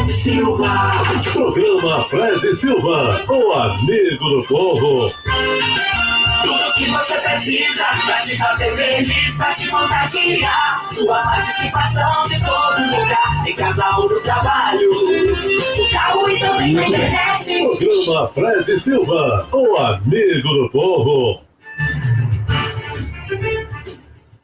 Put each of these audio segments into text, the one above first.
Fred Silva. Programa Fred Silva, o amigo do povo. Tudo que você precisa pra te fazer feliz, pra te contagiar. Sua participação de todo lugar, em casa ou no trabalho, no carro e também na internet. Programa Fred Silva, o amigo do povo.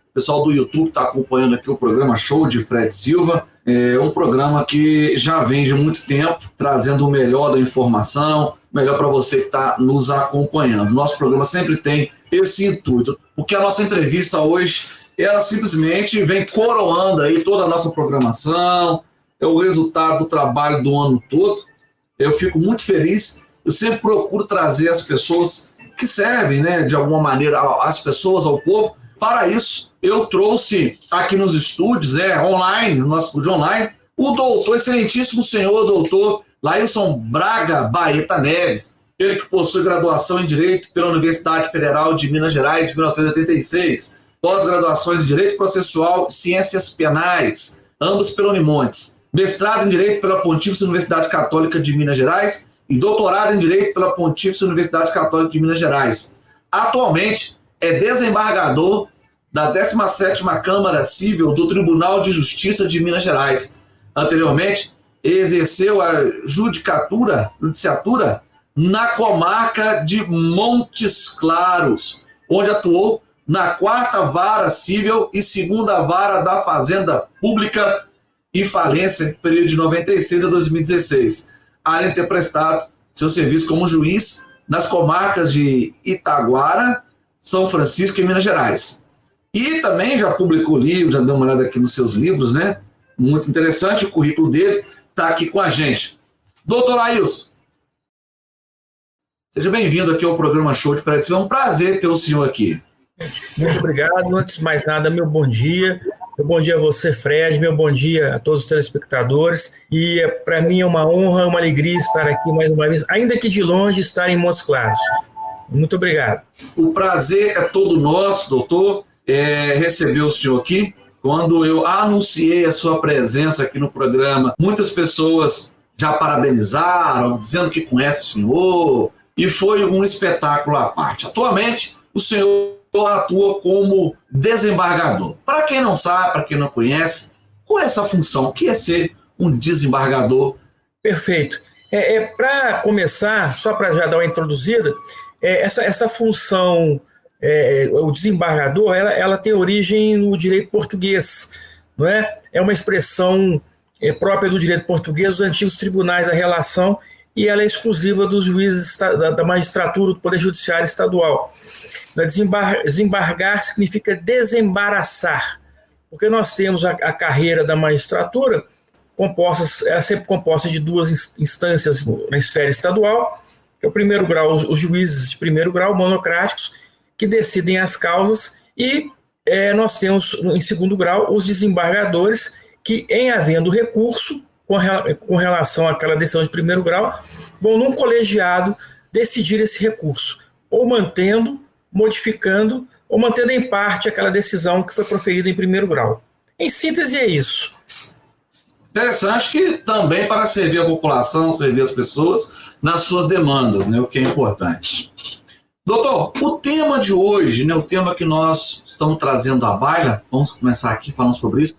O pessoal do YouTube está acompanhando aqui o programa Show de Fred Silva. É um programa que já vem de muito tempo, trazendo o melhor da informação, melhor para você que está nos acompanhando. Nosso programa sempre tem esse intuito, porque a nossa entrevista hoje, ela simplesmente vem coroando aí toda a nossa programação, é o resultado do trabalho do ano todo. Eu fico muito feliz, eu sempre procuro trazer as pessoas que servem, né, de alguma maneira, as pessoas, ao povo. Para isso, eu trouxe aqui nos estúdios, né, online, no nosso estúdio online, o doutor, excelentíssimo senhor doutor Lailson Braga Baeta Neves, ele que possui graduação em Direito pela Universidade Federal de Minas Gerais, em 1986, pós-graduações em Direito Processual e Ciências Penais, ambos pela Unimontes, mestrado em Direito pela Pontífice Universidade Católica de Minas Gerais e doutorado em Direito pela Pontífice Universidade Católica de Minas Gerais. Atualmente, é desembargador da 17ª Câmara Civil do Tribunal de Justiça de Minas Gerais. Anteriormente, exerceu a judiciatura na comarca de Montes Claros, onde atuou na 4ª Vara Civil e 2ª Vara da Fazenda Pública e Falência, no período de 96 a 2016, além de ter prestado seu serviço como juiz nas comarcas de Itaguara, São Francisco e Minas Gerais. E também já publicou livros, já deu uma olhada aqui nos seus livros, né? Muito interessante, o currículo dele está aqui com a gente. Doutor Lailson, seja bem-vindo aqui ao programa Show de Fred Silva. É um prazer ter o senhor aqui. Muito obrigado. Antes de mais nada, meu bom dia. Meu bom dia a você, Fred. Meu bom dia a todos os telespectadores. E para mim é uma honra, uma alegria estar aqui mais uma vez, ainda que de longe, estar em Montes Claros. Muito obrigado. O prazer é todo nosso, doutor, receber o senhor aqui. Quando eu anunciei a sua presença aqui no programa, muitas pessoas já parabenizaram, dizendo que conhece o senhor, e foi um espetáculo à parte. Atualmente, o senhor atua como desembargador. Para quem não sabe, para quem não conhece, qual é essa função? O que é ser um desembargador? Perfeito. Para começar, só para já dar uma introduzida, essa função, o desembargador, ela tem origem no direito português, não é? É uma expressão própria do direito português, dos antigos tribunais da relação, e ela é exclusiva dos juízes da magistratura do Poder Judiciário Estadual. Desembargar significa desembaraçar, porque nós temos a carreira da magistratura sempre composta de duas instâncias na esfera estadual, que é o primeiro grau, os juízes de primeiro grau, monocráticos, que decidem as causas, e nós temos, em segundo grau, os desembargadores, que, em havendo recurso com relação àquela decisão de primeiro grau, vão num colegiado decidir esse recurso, ou mantendo, modificando, ou mantendo em parte aquela decisão que foi proferida em primeiro grau. Em síntese, é isso. Interessante que também para servir a população, servir as pessoas nas suas demandas, né, o que é importante. Doutor, o tema de hoje, né, o tema que nós estamos trazendo à baila, vamos começar aqui falando sobre isso,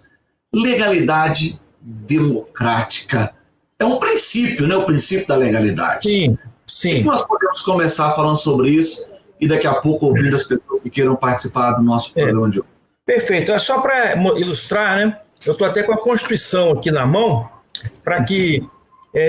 legalidade democrática. É um princípio, né, o princípio da legalidade. Sim, sim. O que nós podemos começar falando sobre isso e daqui a pouco ouvir as pessoas que queiram participar do nosso programa de hoje? Perfeito. Só para ilustrar, né, eu estou até com a Constituição aqui na mão, para que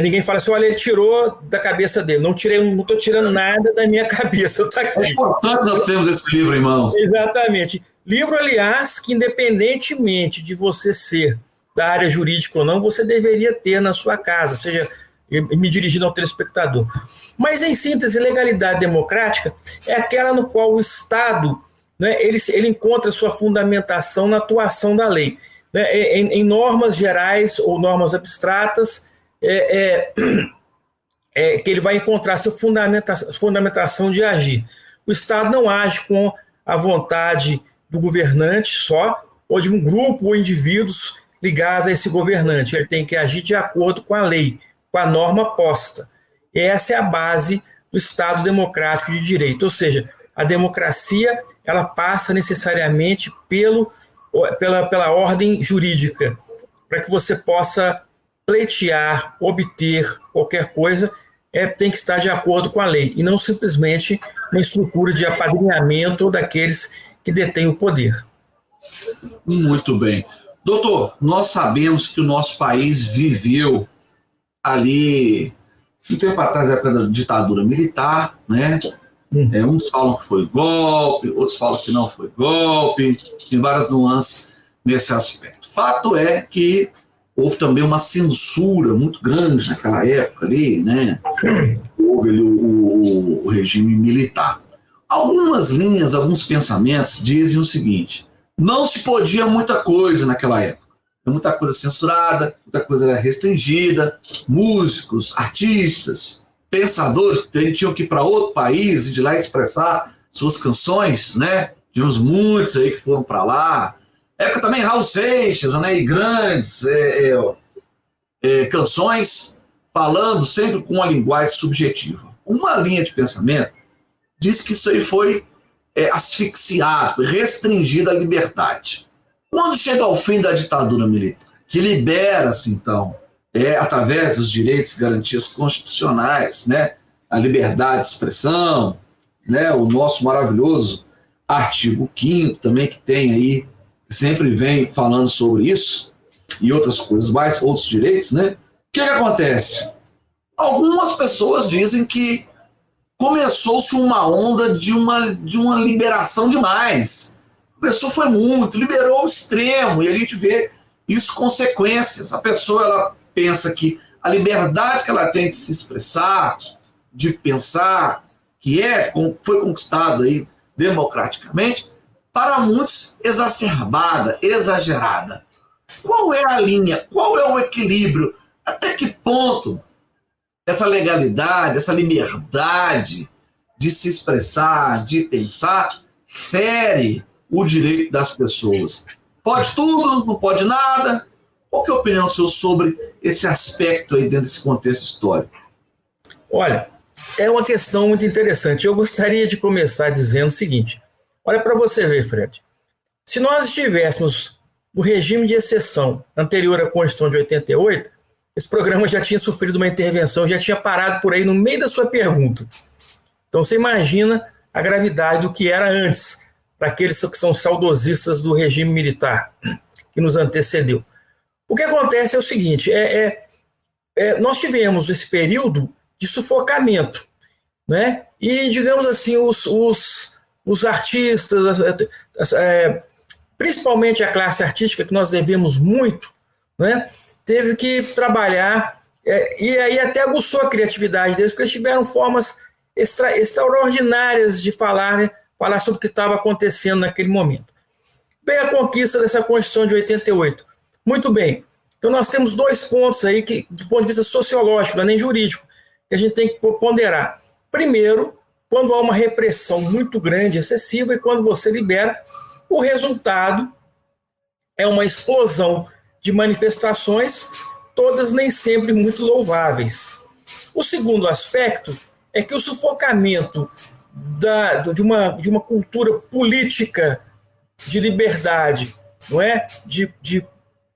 ninguém fale assim, olha, ele tirou da cabeça dele. Não estou tirando nada da minha cabeça. Tá aqui. É importante nós termos esse livro em mãos. Exatamente. Livro, aliás, que independentemente de você ser da área jurídica ou não, você deveria ter na sua casa, seja me dirigindo ao telespectador. Mas, em síntese, legalidade democrática é aquela no qual o Estado, né, ele encontra sua fundamentação na atuação da lei. Né, em normas gerais ou normas abstratas, que ele vai encontrar sua fundamentação de agir. O Estado não age com a vontade do governante só, ou de um grupo ou indivíduos ligadas a esse governante. Ele tem que agir de acordo com a lei, com a norma posta. E essa é a base do Estado democrático de direito. Ou seja, a democracia ela passa necessariamente pela ordem jurídica, para que você possa pleitear, obter qualquer coisa, tem que estar de acordo com a lei, e não simplesmente uma estrutura de apadrinhamento daqueles que detêm o poder. Muito bem. Doutor, nós sabemos que o nosso país viveu ali, um tempo atrás, a época da ditadura militar, né? Uns falam que foi golpe, outros falam que não foi golpe, tem várias nuances nesse aspecto. Fato é que houve também uma censura muito grande naquela época ali, né? Houve ali o regime militar. Algumas linhas, alguns pensamentos dizem o seguinte: não se podia muita coisa naquela época. Muita coisa censurada, muita coisa era restringida, músicos, artistas, pensadores que tinham que ir para outro país e de lá expressar suas canções, né? Tivemos muitos aí que foram para lá. Época também Raul Seixas, né? E grandes canções falando sempre com uma linguagem subjetiva. Uma linha de pensamento diz que isso aí foi asfixiado, foi restringida a liberdade. Quando chega ao fim da ditadura militar, que libera-se, então, através dos direitos e garantias constitucionais, né, a liberdade de expressão, né, o nosso maravilhoso artigo 5º também, que tem aí, que sempre vem falando sobre isso, e outras coisas mais, outros direitos, né? O que acontece? Algumas pessoas dizem que começou-se uma onda de uma liberação demais. Começou, foi muito, liberou ao extremo, e a gente vê isso consequências. A pessoa, ela pensa que a liberdade que ela tem de se expressar, de pensar, que foi conquistada aí democraticamente, para muitos exacerbada, exagerada. Qual é a linha? Qual é o equilíbrio? Até que ponto essa legalidade, essa liberdade de se expressar, de pensar, fere o direito das pessoas? Pode tudo, não pode nada? Qual que é a opinião sua sobre esse aspecto aí dentro desse contexto histórico? Olha, é uma questão muito interessante. Eu gostaria de começar dizendo o seguinte: olha para você ver, Fred. Se nós estivéssemos no regime de exceção anterior à Constituição de 88, esse programa já tinha sofrido uma intervenção, já tinha parado por aí no meio da sua pergunta. Então você imagina a gravidade do que era antes, para aqueles que são saudosistas do regime militar que nos antecedeu. O que acontece é o seguinte: nós tivemos esse período de sufocamento, né? E, digamos assim, os artistas, principalmente a classe artística, que nós devemos muito, né? Teve que trabalhar, e aí até aguçou a criatividade deles, porque eles tiveram formas extraordinárias de falar, né? Falar sobre o que estava acontecendo naquele momento. Veio a conquista dessa Constituição de 88. Muito bem. Então nós temos dois pontos aí que, do ponto de vista sociológico, não é nem jurídico, que a gente tem que ponderar. Primeiro, quando há uma repressão muito grande, excessiva, e quando você libera, o resultado é uma explosão de manifestações, todas nem sempre muito louváveis. O segundo aspecto é que o sufocamento de uma cultura política de liberdade, não é? De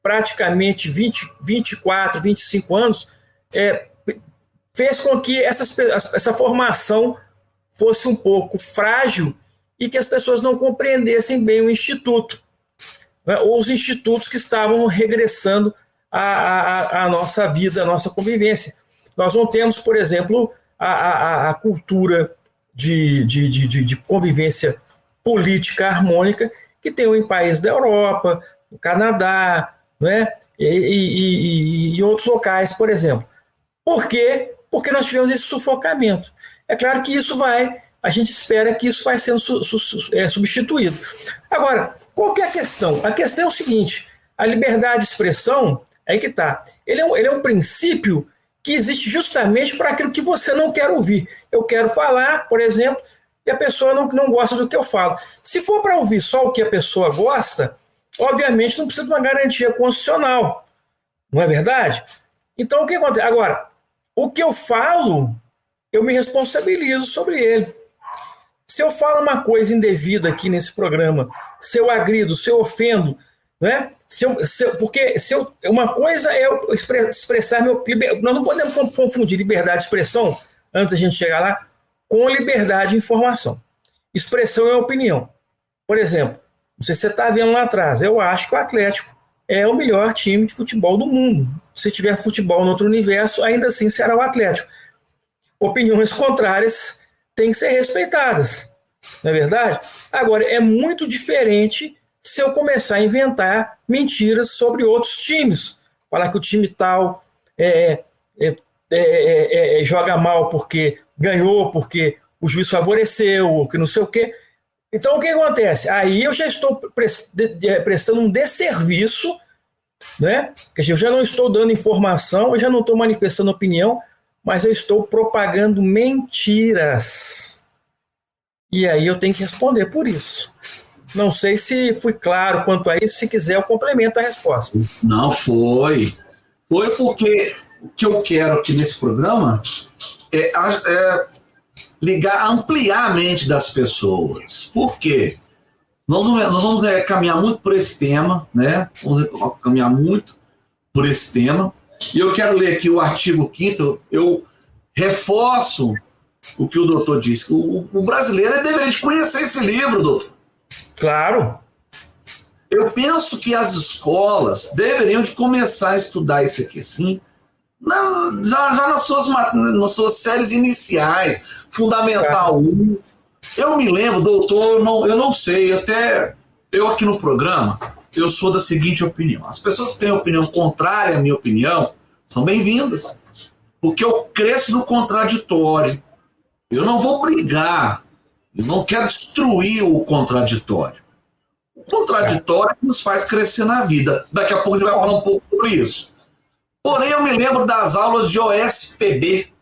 praticamente 24, 25 anos, fez com que essa formação fosse um pouco frágil e que as pessoas não compreendessem bem o Instituto, né? Ou os institutos que estavam regressando à nossa vida, à nossa convivência. Nós não temos, por exemplo, a cultura de convivência política harmônica que tem em países da Europa, no Canadá, né? E outros locais, por exemplo. Por quê? Porque nós tivemos esse sufocamento. É claro que a gente espera que isso vai sendo substituído. Agora, qual que é a questão? A questão é o seguinte: a liberdade de expressão, aí que está. Ele é um princípio que existe justamente para aquilo que você não quer ouvir. Eu quero falar, por exemplo, e a pessoa não gosta do que eu falo. Se for para ouvir só o que a pessoa gosta, obviamente não precisa de uma garantia constitucional, não é verdade? Então, o que acontece? Agora, o que eu falo, eu me responsabilizo sobre ele. Se eu falo uma coisa indevida aqui nesse programa, se eu agrido, se eu ofendo, né? Uma coisa é eu expressar meu... Nós não podemos confundir liberdade de expressão, antes da gente chegar lá, com liberdade de informação. Expressão é opinião. Por exemplo, não sei se você está vendo lá atrás, eu acho que o Atlético é o melhor time de futebol do mundo. Se tiver futebol no outro universo, ainda assim será o Atlético. Opiniões contrárias têm que ser respeitadas, não é verdade? Agora, é muito diferente se eu começar a inventar mentiras sobre outros times. Falar que o time tal joga mal porque ganhou, porque o juiz favoreceu, ou que não sei o quê. Então, o que acontece? Aí eu já estou prestando um desserviço, né? Eu já não estou dando informação, eu já não estou manifestando opinião, mas eu estou propagando mentiras. E aí eu tenho que responder por isso. Não sei se fui claro quanto a isso. Se quiser, eu complemento a resposta. Não, foi. Foi porque o que eu quero aqui nesse programa é ampliar a mente das pessoas. Por quê? Nós vamos caminhar muito por esse tema, né? Vamos caminhar muito por esse tema. E eu quero ler aqui o artigo 5º. Eu reforço o que o doutor disse. O brasileiro deveria de conhecer esse livro, doutor. Claro. Eu penso que as escolas deveriam de começar a estudar isso aqui, sim, já nas suas séries iniciais, Fundamental 1. Eu me lembro, doutor, eu não sei, eu aqui no programa, eu sou da seguinte opinião. As pessoas que têm opinião contrária à minha opinião são bem-vindas, porque eu cresço no contraditório. Eu não vou brigar, eu não quero destruir o contraditório. O contraditório nos faz crescer na vida. Daqui a pouco a gente vai falar um pouco sobre isso. Porém, eu me lembro das aulas de OSPB,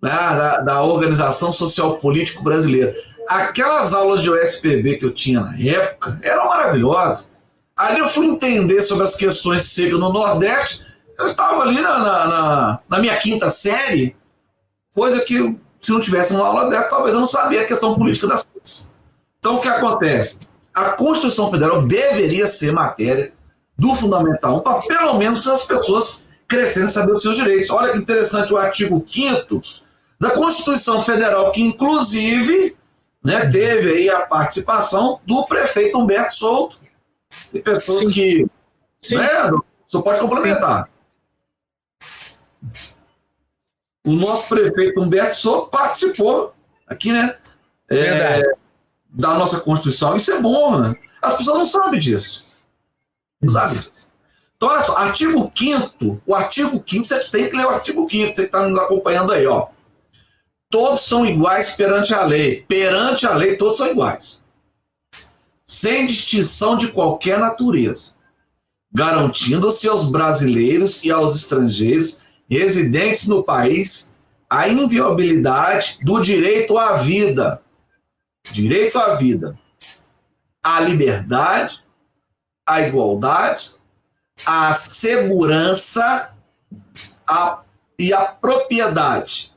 da Organização Social Político Brasileira. Aquelas aulas de OSPB que eu tinha na época eram maravilhosas. Ali eu fui entender sobre as questões de seca no Nordeste. Eu estava ali na minha 5ª série, coisa que, se não tivesse uma aula dessa, talvez eu não sabia a questão política das coisas. Então, o que acontece? A Constituição Federal deveria ser matéria do Fundamental 1, para pelo menos as pessoas crescerem e saber os seus direitos. Olha que interessante o artigo 5º da Constituição Federal, que inclusive, né, teve aí a participação do prefeito Humberto Souto. Tem pessoas que... Sim. Né, só pode complementar. Sim. O nosso prefeito Humberto Souto participou aqui, né? Da nossa Constituição. Isso é bom, né? As pessoas não sabem disso. Não sabem disso. Então, olha só, artigo 5º, o artigo 5º, você tem que ler o artigo 5º, você que está nos acompanhando aí, ó. Todos são iguais perante a lei. Perante a lei, todos são iguais. Sem distinção de qualquer natureza. Garantindo-se aos brasileiros e aos estrangeiros residentes no país a inviolabilidade do direito à vida. Direito à vida. À liberdade, à igualdade, à segurança e à propriedade.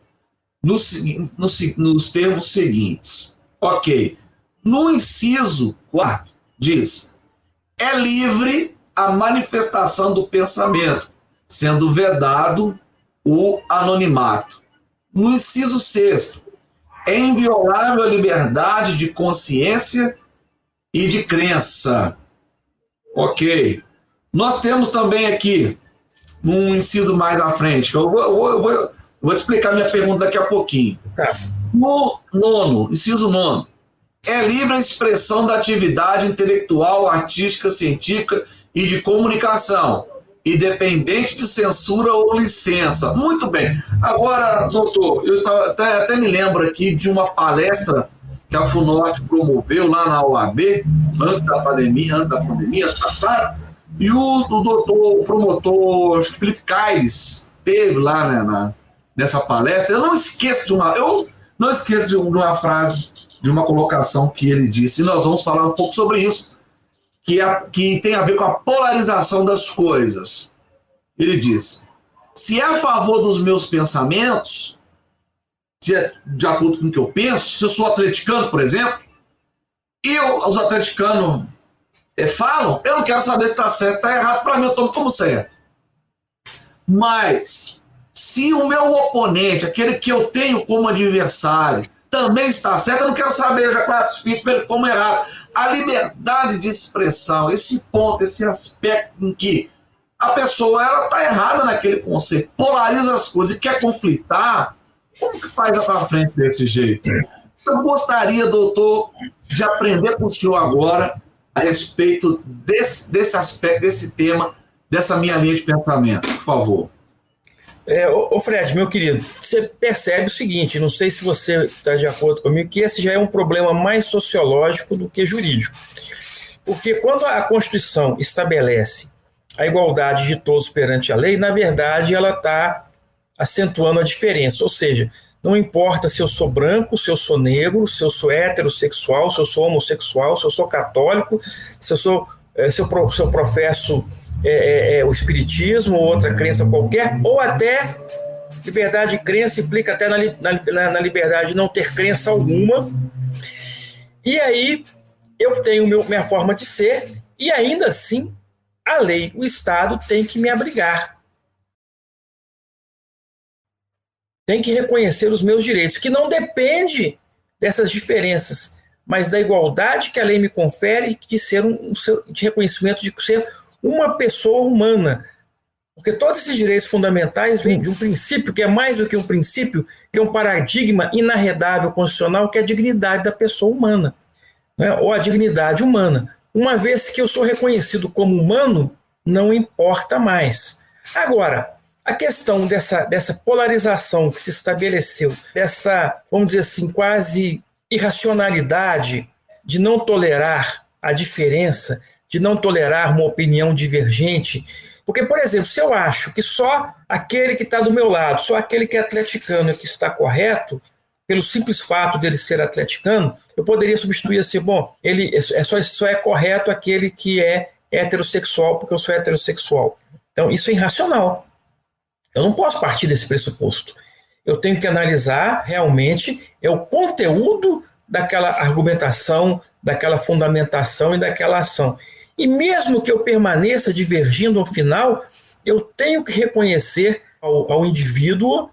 Nos termos seguintes. Ok. No inciso 4, diz: é livre a manifestação do pensamento, sendo vedado o anonimato. No inciso 6, é inviolável a liberdade de consciência e de crença. Ok. Nós temos também aqui, num inciso mais à frente, que eu vou te explicar minha pergunta daqui a pouquinho. No 9º, inciso 9, é livre a expressão da atividade intelectual, artística, científica e de comunicação, independente de censura ou licença. Muito bem. Agora, doutor, eu até me lembro aqui de uma palestra que a FUNORTE promoveu lá na OAB, antes da pandemia, ano passado, e o doutor, o promotor, acho que Felipe Caires, teve lá, né, nessa palestra. Eu não esqueço de uma frase de uma colocação que ele disse, e nós vamos falar um pouco sobre isso, que tem a ver com a polarização das coisas. Ele diz: se é a favor dos meus pensamentos, se é de acordo com o que eu penso, se eu sou atleticano, por exemplo, e os atleticanos falam, eu não quero saber se está certo ou está errado, para mim eu tomo como certo. Mas, se o meu oponente, aquele que eu tenho como adversário, também está certo, eu não quero saber, eu já classifico ele como errado. A liberdade de expressão, esse ponto, esse aspecto em que a pessoa está errada naquele conceito, polariza as coisas e quer conflitar, como que faz para frente desse jeito? Eu gostaria, doutor, de aprender com o senhor agora a respeito desse aspecto, desse tema, dessa minha linha de pensamento, por favor. Ô Fred, meu querido, você percebe o seguinte, não sei se você está de acordo comigo, que esse já é um problema mais sociológico do que jurídico. Porque quando a Constituição estabelece a igualdade de todos perante a lei, na verdade ela está acentuando a diferença, ou seja, não importa se eu sou branco, se eu sou negro, se eu sou heterossexual, se eu sou homossexual, se eu sou católico, se eu professo o espiritismo ou outra crença qualquer, ou até liberdade de crença implica até na liberdade de não ter crença alguma. E aí eu tenho minha forma de ser e ainda assim a lei, o Estado tem que me abrigar. Tem que reconhecer os meus direitos, que não depende dessas diferenças, mas da igualdade que a lei me confere de ser de reconhecimento de ser uma pessoa humana. Porque todos esses direitos fundamentais vêm de um princípio, que é mais do que um princípio, que é um paradigma inarredável constitucional, que é a dignidade da pessoa humana, né? Ou a dignidade humana. Uma vez que eu sou reconhecido como humano, não importa mais. Agora, a questão dessa polarização que se estabeleceu, dessa, vamos dizer assim, quase irracionalidade de não tolerar a diferença, de não tolerar uma opinião divergente. Porque, por exemplo, se eu acho que só aquele que está do meu lado, só aquele que é atleticano é que está correto, pelo simples fato dele ser atleticano, eu poderia substituir assim, bom, ele só é correto aquele que é heterossexual, porque eu sou heterossexual. Então, isso é irracional. Eu não posso partir desse pressuposto. Eu tenho que analisar realmente o conteúdo daquela argumentação, daquela fundamentação e daquela ação. E mesmo que eu permaneça divergindo ao final, eu tenho que reconhecer ao indivíduo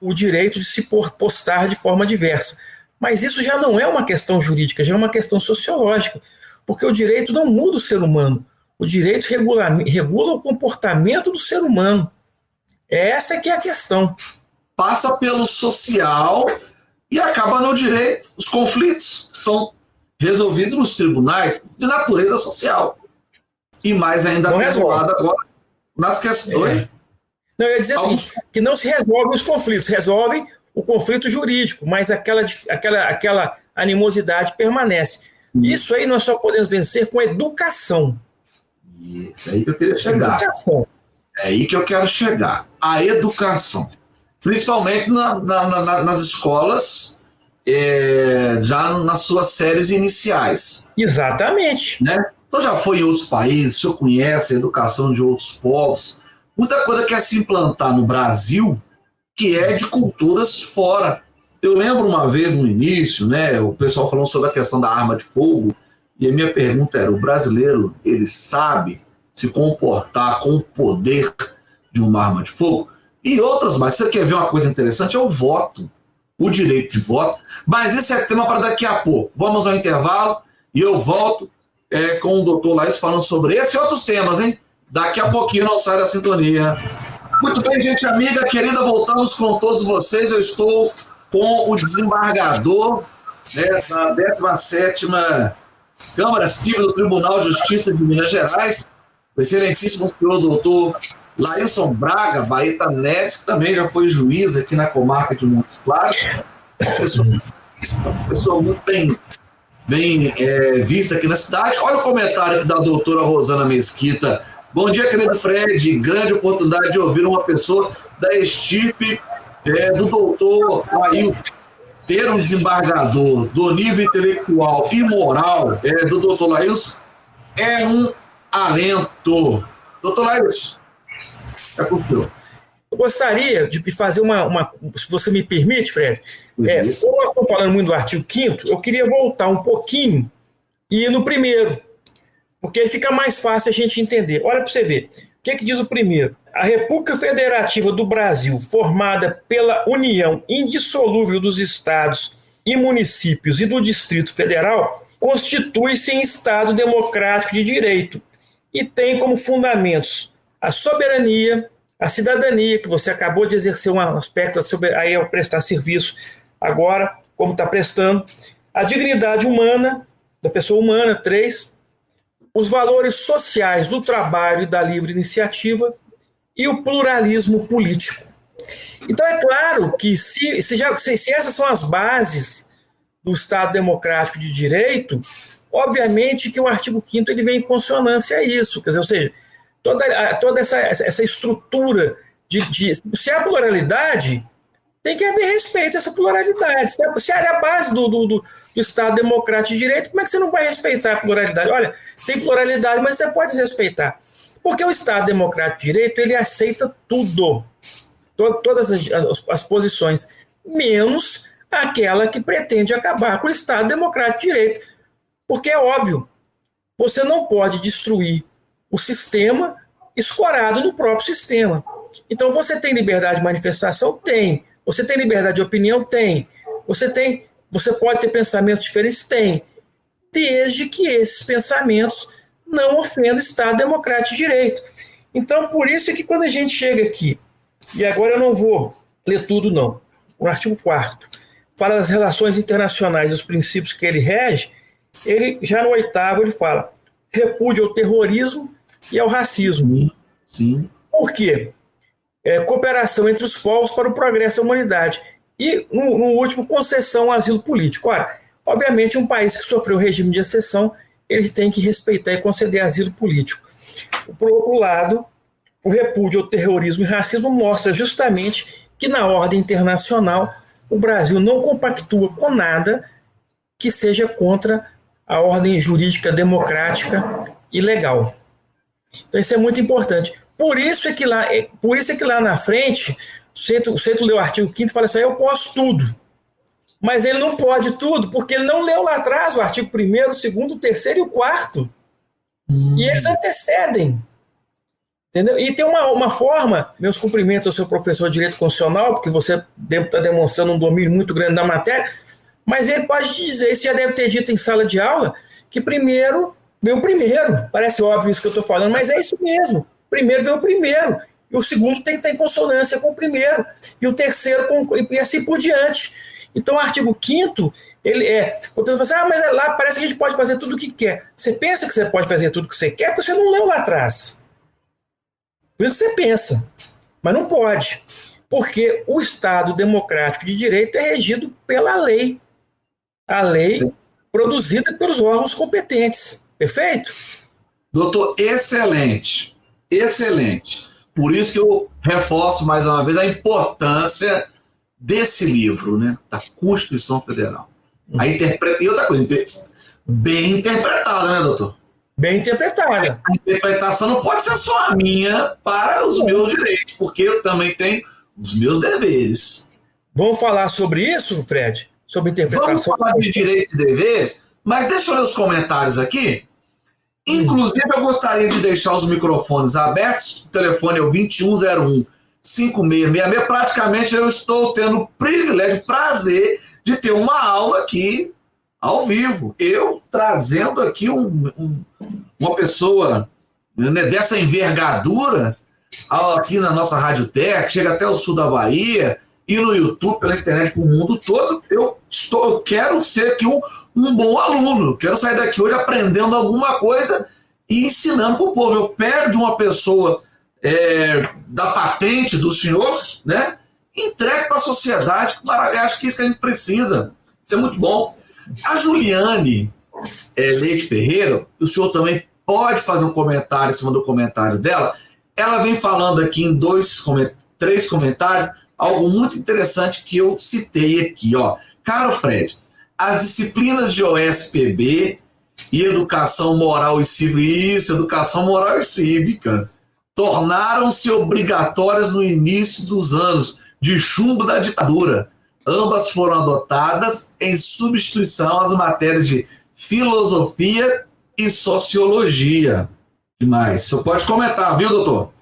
o direito de se postar de forma diversa. Mas isso já não é uma questão jurídica, já é uma questão sociológica, porque o direito não muda o ser humano. O direito regula o comportamento do ser humano. Essa que é a questão. Passa pelo social e acaba no direito. Os conflitos são resolvidos nos tribunais de natureza social. E mais ainda atrelado agora nas questões. Não, eu ia dizer assim, que não se resolvem os conflitos, resolve o conflito jurídico, mas aquela animosidade permanece. Isso aí nós só podemos vencer com educação. Isso aí que eu queria chegar. Educação. É aí que eu quero chegar. A educação. Principalmente nas escolas, já nas suas séries iniciais. Exatamente. Né? Então já foi em outros países, o senhor conhece a educação de outros povos. Muita coisa quer se implantar no Brasil que é de culturas fora. Eu lembro uma vez no início, né, o pessoal falando sobre a questão da arma de fogo, e a minha pergunta era, o brasileiro, ele sabe se comportar com o poder de uma arma de fogo? E outras mais. Você quer ver uma coisa interessante? É o voto, o direito de voto. Mas isso é tema para daqui a pouco. Vamos ao intervalo e eu volto com o doutor Laís falando sobre esse e outros temas, hein? Daqui a pouquinho não sai da sintonia. Muito bem, gente amiga, querida, voltamos com todos vocês. Eu estou com o desembargador, né, da 17ª Câmara Civil do Tribunal de Justiça de Minas Gerais, o excelentíssimo senhor doutor Laílson Braga Baeta Neves, que também já foi juiz aqui na comarca de Montes Claros, uma pessoa muito bem vista aqui na cidade. Olha o comentário aqui da doutora Rosana Mesquita. Bom dia, querido Fred. Grande oportunidade de ouvir uma pessoa da estirpe do doutor Laílson. ter um desembargador do nível intelectual e moral do doutor Laílson é um alento. Doutor Laílson, é com o senhor. Eu gostaria de fazer se você me permite, Fred, como nós estamos falando muito do artigo 5º, eu queria voltar um pouquinho e ir no primeiro, porque aí fica mais fácil a gente entender. Olha para você ver, o que diz o primeiro? A República Federativa do Brasil, formada pela união indissolúvel dos estados e municípios e do Distrito Federal, constitui-se em Estado democrático de direito e tem como fundamentos a soberania, a cidadania, que você acabou de exercer um aspecto da soberania, aí ao prestar serviço agora, como está prestando, a dignidade humana, da pessoa humana, 3, os valores sociais do trabalho e da livre iniciativa e o pluralismo político. Então, é claro que se essas são as bases do Estado Democrático de Direito, obviamente que o artigo 5º ele vem em consonância a isso, quer dizer, ou seja, toda essa estrutura se há pluralidade, tem que haver respeito a essa pluralidade. Se é a base do Estado Democrático de Direito, como é que você não vai respeitar a pluralidade? Olha, tem pluralidade, mas você pode respeitar. Porque o Estado Democrático de Direito, ele aceita tudo, todas as posições, menos aquela que pretende acabar com o Estado Democrático de Direito. Porque é óbvio, você não pode destruir o sistema escorado no próprio sistema. Então, você tem liberdade de manifestação? Tem. Você tem liberdade de opinião? Tem. Você pode ter pensamentos diferentes? Tem. Desde que esses pensamentos não ofendam o Estado Democrático de Direito. Então, por isso é que quando a gente chega aqui, e agora eu não vou ler tudo, não, o artigo 4º fala das relações internacionais e os princípios que ele rege, ele, já no 8º, ele fala repúdio ao terrorismo e ao racismo. Sim. Por quê? Cooperação entre os povos para o progresso da humanidade. E, no último, concessão ao asilo político. Ora, obviamente, um país que sofreu regime de exceção, ele tem que respeitar e conceder asilo político. Por outro lado, o repúdio ao terrorismo e racismo mostra justamente que, na ordem internacional, o Brasil não compactua com nada que seja contra a ordem jurídica democrática e legal. Então, isso é muito importante. Por isso é que lá na frente, o centro leu o artigo 5º e fala assim, eu posso tudo. Mas ele não pode tudo, porque ele não leu lá atrás o artigo 1º, 2º, 3º e o 4º. E eles antecedem. Entendeu? E tem uma forma, meus cumprimentos ao seu professor de Direito Constitucional, porque você está demonstrando um domínio muito grande da matéria, mas ele pode te dizer, isso já deve ter dito em sala de aula, que primeiro veio o primeiro. Parece óbvio isso que eu estou falando, mas é isso mesmo. Primeiro veio o primeiro, e o segundo tem que estar em consonância com o primeiro, e o terceiro, e assim por diante. Então, o artigo 5º, ele quando você fala assim, mas lá parece que a gente pode fazer tudo o que quer. Você pensa que você pode fazer tudo o que você quer, porque você não leu lá atrás. Por isso você pensa, mas não pode. Porque o Estado Democrático de Direito é regido pela lei. A lei produzida pelos órgãos competentes. Perfeito? Doutor, excelente. Excelente. Por isso que eu reforço mais uma vez a importância desse livro, né? Da Constituição Federal. E outra coisa, bem interpretada, né, doutor? Bem interpretada. A interpretação não pode ser só a minha para os meus direitos, porque eu também tenho os meus deveres. Vamos falar sobre isso, Fred? Sobre interpretação? Vamos falar de direitos e deveres, mas deixa eu ler os comentários aqui. Inclusive, eu gostaria de deixar os microfones abertos. O telefone é o 2101-5666. Praticamente, eu estou tendo o privilégio, o prazer de ter uma aula aqui ao vivo. Eu trazendo aqui uma pessoa, né, dessa envergadura aqui na nossa Rádio Tech, chega até o sul da Bahia, e no YouTube, pela internet, para o mundo todo. Eu quero ser aqui um bom aluno. Quero sair daqui hoje aprendendo alguma coisa e ensinando para o povo. Eu pego de uma pessoa da patente do senhor, né? Entregue para a sociedade. Maravilha. Acho que é isso que a gente precisa. Isso é muito bom. A Juliane Leite Ferreira, o senhor também pode fazer um comentário em cima do comentário dela. Ela vem falando aqui em 3 comentários algo muito interessante que eu citei aqui, ó. Caro Fred, as disciplinas de OSPB e Educação Moral e Cívica, Educação Moral e Cívica, tornaram-se obrigatórias no início dos anos de chumbo da ditadura. Ambas foram adotadas em substituição às matérias de filosofia e sociologia. O que mais? Você pode comentar, viu, doutor?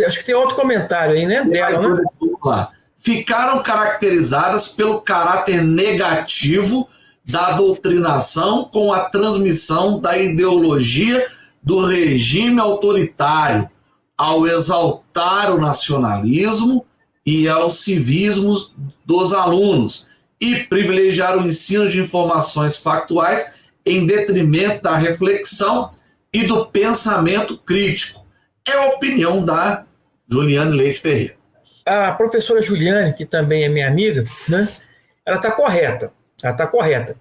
Acho que tem outro comentário aí, né? Dela, né? Vamos lá. Ficaram caracterizadas pelo caráter negativo da doutrinação com a transmissão da ideologia do regime autoritário, ao exaltar o nacionalismo e aos civismos dos alunos, e privilegiar o ensino de informações factuais em detrimento da reflexão e do pensamento crítico. É a opinião da Juliane Leite Ferreira. A professora Juliane, que também é minha amiga, né, ela está correta. Ela está correta.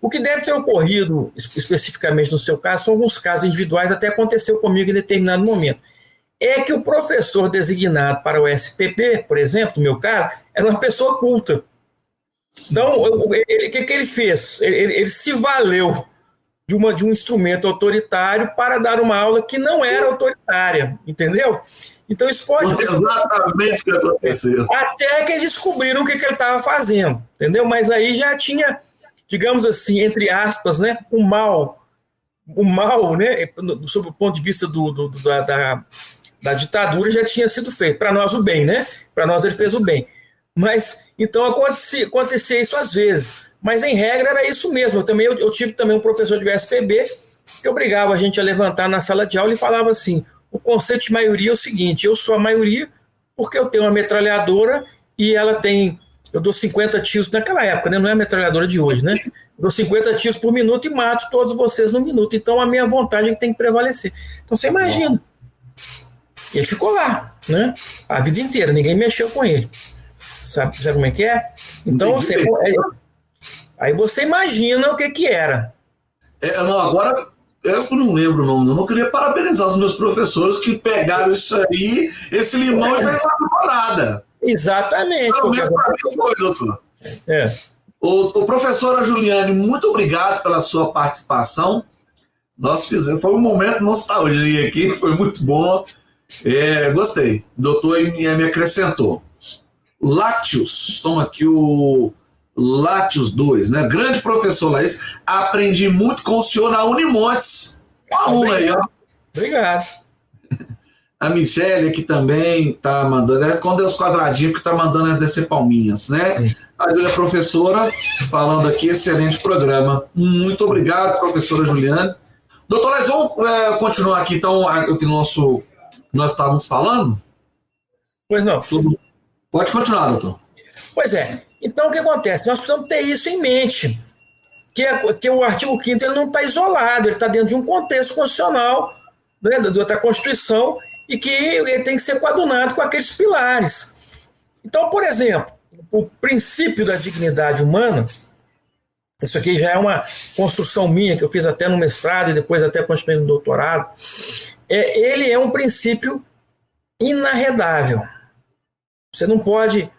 O que deve ter ocorrido especificamente no seu caso são alguns casos individuais, até aconteceu comigo em determinado momento. É que o professor designado para o SPP, por exemplo, no meu caso, era uma pessoa culta. Então, o que ele fez? Ele se valeu de um instrumento autoritário para dar uma aula que não era autoritária, entendeu? Então, isso pode... Foi exatamente o que aconteceu. Até que eles descobriram o que ele estava fazendo, entendeu? Mas aí já tinha, digamos assim, entre aspas, né, o mal, né, sob o ponto de vista da ditadura, já tinha sido feito. Para nós, o bem, né? Para nós, ele fez o bem. Mas, então, acontecia isso às vezes. Mas, em regra, era isso mesmo. Eu tive também um professor de USPB que obrigava a gente a levantar na sala de aula e falava assim: o conceito de maioria é o seguinte, eu sou a maioria porque eu tenho uma metralhadora e ela tem... Eu dou 50 tiros naquela época, né? Não é a metralhadora de hoje, né? Eu dou 50 tiros por minuto e mato todos vocês no minuto. Então, a minha vontade é que tem que prevalecer. Então, você imagina. Ele ficou lá, né? A vida inteira, ninguém mexeu com ele. Sabe como é que é? Então, aí você imagina o que era. Não, agora, eu não lembro o nome, eu não queria parabenizar os meus professores que pegaram isso aí, esse limão e fez uma limonada. Exatamente. Foi, doutor. O professora Juliane, muito obrigado pela sua participação. Nós fizemos, foi um momento de nostalgia aqui, foi muito bom. Gostei. O doutor me acrescentou. Látios, toma aqui o Látios 2, né? Grande professor Laís, aprendi muito com o senhor na Unimontes. Um aluno aí, ó. Obrigado. A Michele aqui também tá mandando, quando é os quadradinhos que tá mandando é descer palminhas, né? A professora falando aqui, excelente programa. Muito obrigado, professora Juliane. Doutor Laís, vamos continuar aqui então o que nós estávamos falando? Pois não. Pode continuar, doutor. Pois é. Então, o que acontece? Nós precisamos ter isso em mente, que o artigo 5º ele não está isolado, ele está dentro de um contexto constitucional, né, da Constituição, e que ele tem que ser coadunado com aqueles pilares. Então, por exemplo, o princípio da dignidade humana, isso aqui já é uma construção minha, que eu fiz até no mestrado e depois até continuei no doutorado, ele é um princípio inarredável. Você não pode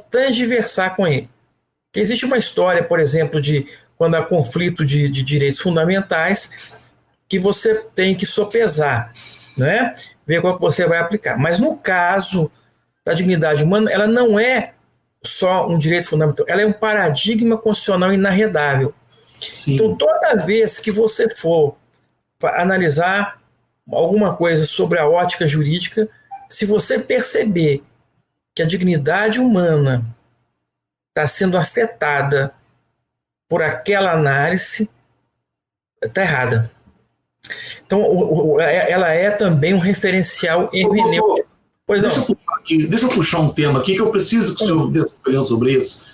transversar com ele. Porque existe uma história, por exemplo, de quando há conflito de direitos fundamentais, que você tem que sopesar, né? Ver qual que você vai aplicar. Mas no caso da dignidade humana, ela não é só um direito fundamental, ela é um paradigma constitucional inarredável. Sim. Então, toda vez que você for analisar alguma coisa sobre a ótica jurídica, se você perceber que a dignidade humana está sendo afetada por aquela análise, está errada. Então, ela é também um referencial hermenêutico. Deixa eu puxar um tema aqui que eu preciso que o senhor dê sua opinião sobre isso.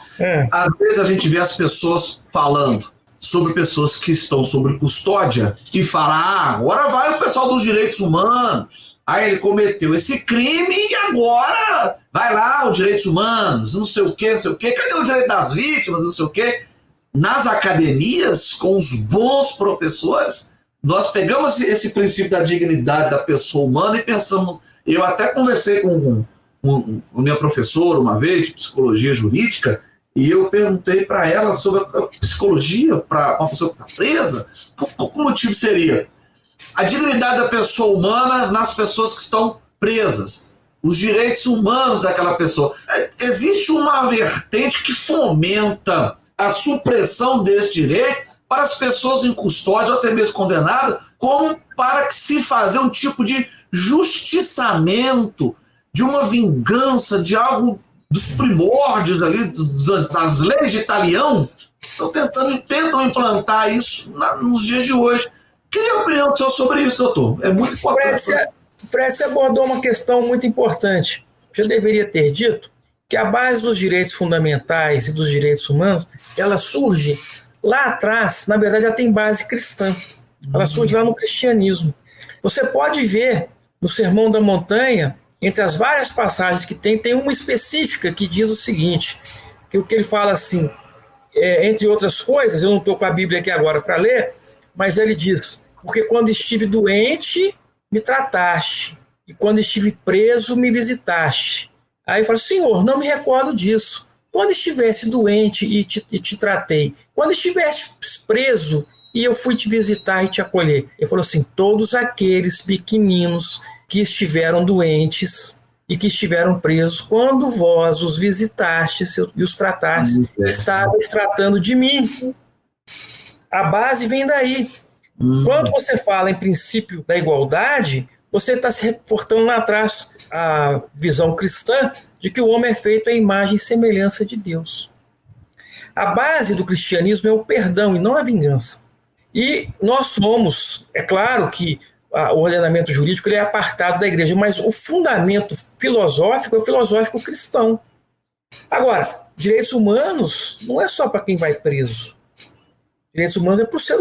Às vezes a gente vê as pessoas falando sobre pessoas que estão sob custódia e fala, agora vai o pessoal dos direitos humanos. Aí ele cometeu esse crime e agora vai lá os direitos humanos, não sei o quê. Cadê o direito das vítimas, não sei o quê? Nas academias, com os bons professores, nós pegamos esse princípio da dignidade da pessoa humana e pensamos Eu até conversei com a minha professora uma vez, de psicologia jurídica, e eu perguntei para ela sobre a psicologia para uma pessoa que está presa. Qual o motivo seria? A dignidade da pessoa humana nas pessoas que estão presas. Os direitos humanos daquela pessoa. Existe uma vertente que fomenta a supressão desse direito para as pessoas em custódia ou até mesmo condenadas, como para que se fazer um tipo de justiçamento, de uma vingança, de algo dos primórdios ali, das leis de Italião. Tentam implantar isso nos dias de hoje. Queria a opinião do senhor sobre isso, doutor. É muito importante. Fred, você abordou uma questão muito importante. Já deveria ter dito que a base dos direitos fundamentais e dos direitos humanos, ela surge lá atrás, na verdade, ela tem base cristã. Ela surge lá no cristianismo. Você pode ver no Sermão da Montanha, entre as várias passagens que tem uma específica que diz o seguinte, que o que ele fala assim, entre outras coisas, eu não estou com a Bíblia aqui agora para ler, mas ele diz, porque quando estive doente, me trataste, e quando estive preso, me visitaste. Aí eu falo, Senhor, não me recordo disso. Quando estivesse doente e te tratei, quando estivesse preso e eu fui te visitar e te acolher. Ele falou assim, todos aqueles pequeninos que estiveram doentes e que estiveram presos, quando vós os visitastes e os tratastes, estáveis tratando de mim. A base vem daí. Quando você fala em princípio da igualdade, você está se reportando lá atrás a visão cristã de que o homem é feito à imagem e semelhança de Deus. A base do cristianismo é o perdão e não a vingança. E nós somos, é claro que o ordenamento jurídico ele é apartado da igreja, mas o fundamento filosófico é o filosófico cristão. Agora, direitos humanos não é só para quem vai preso. Direitos humanos é para o ser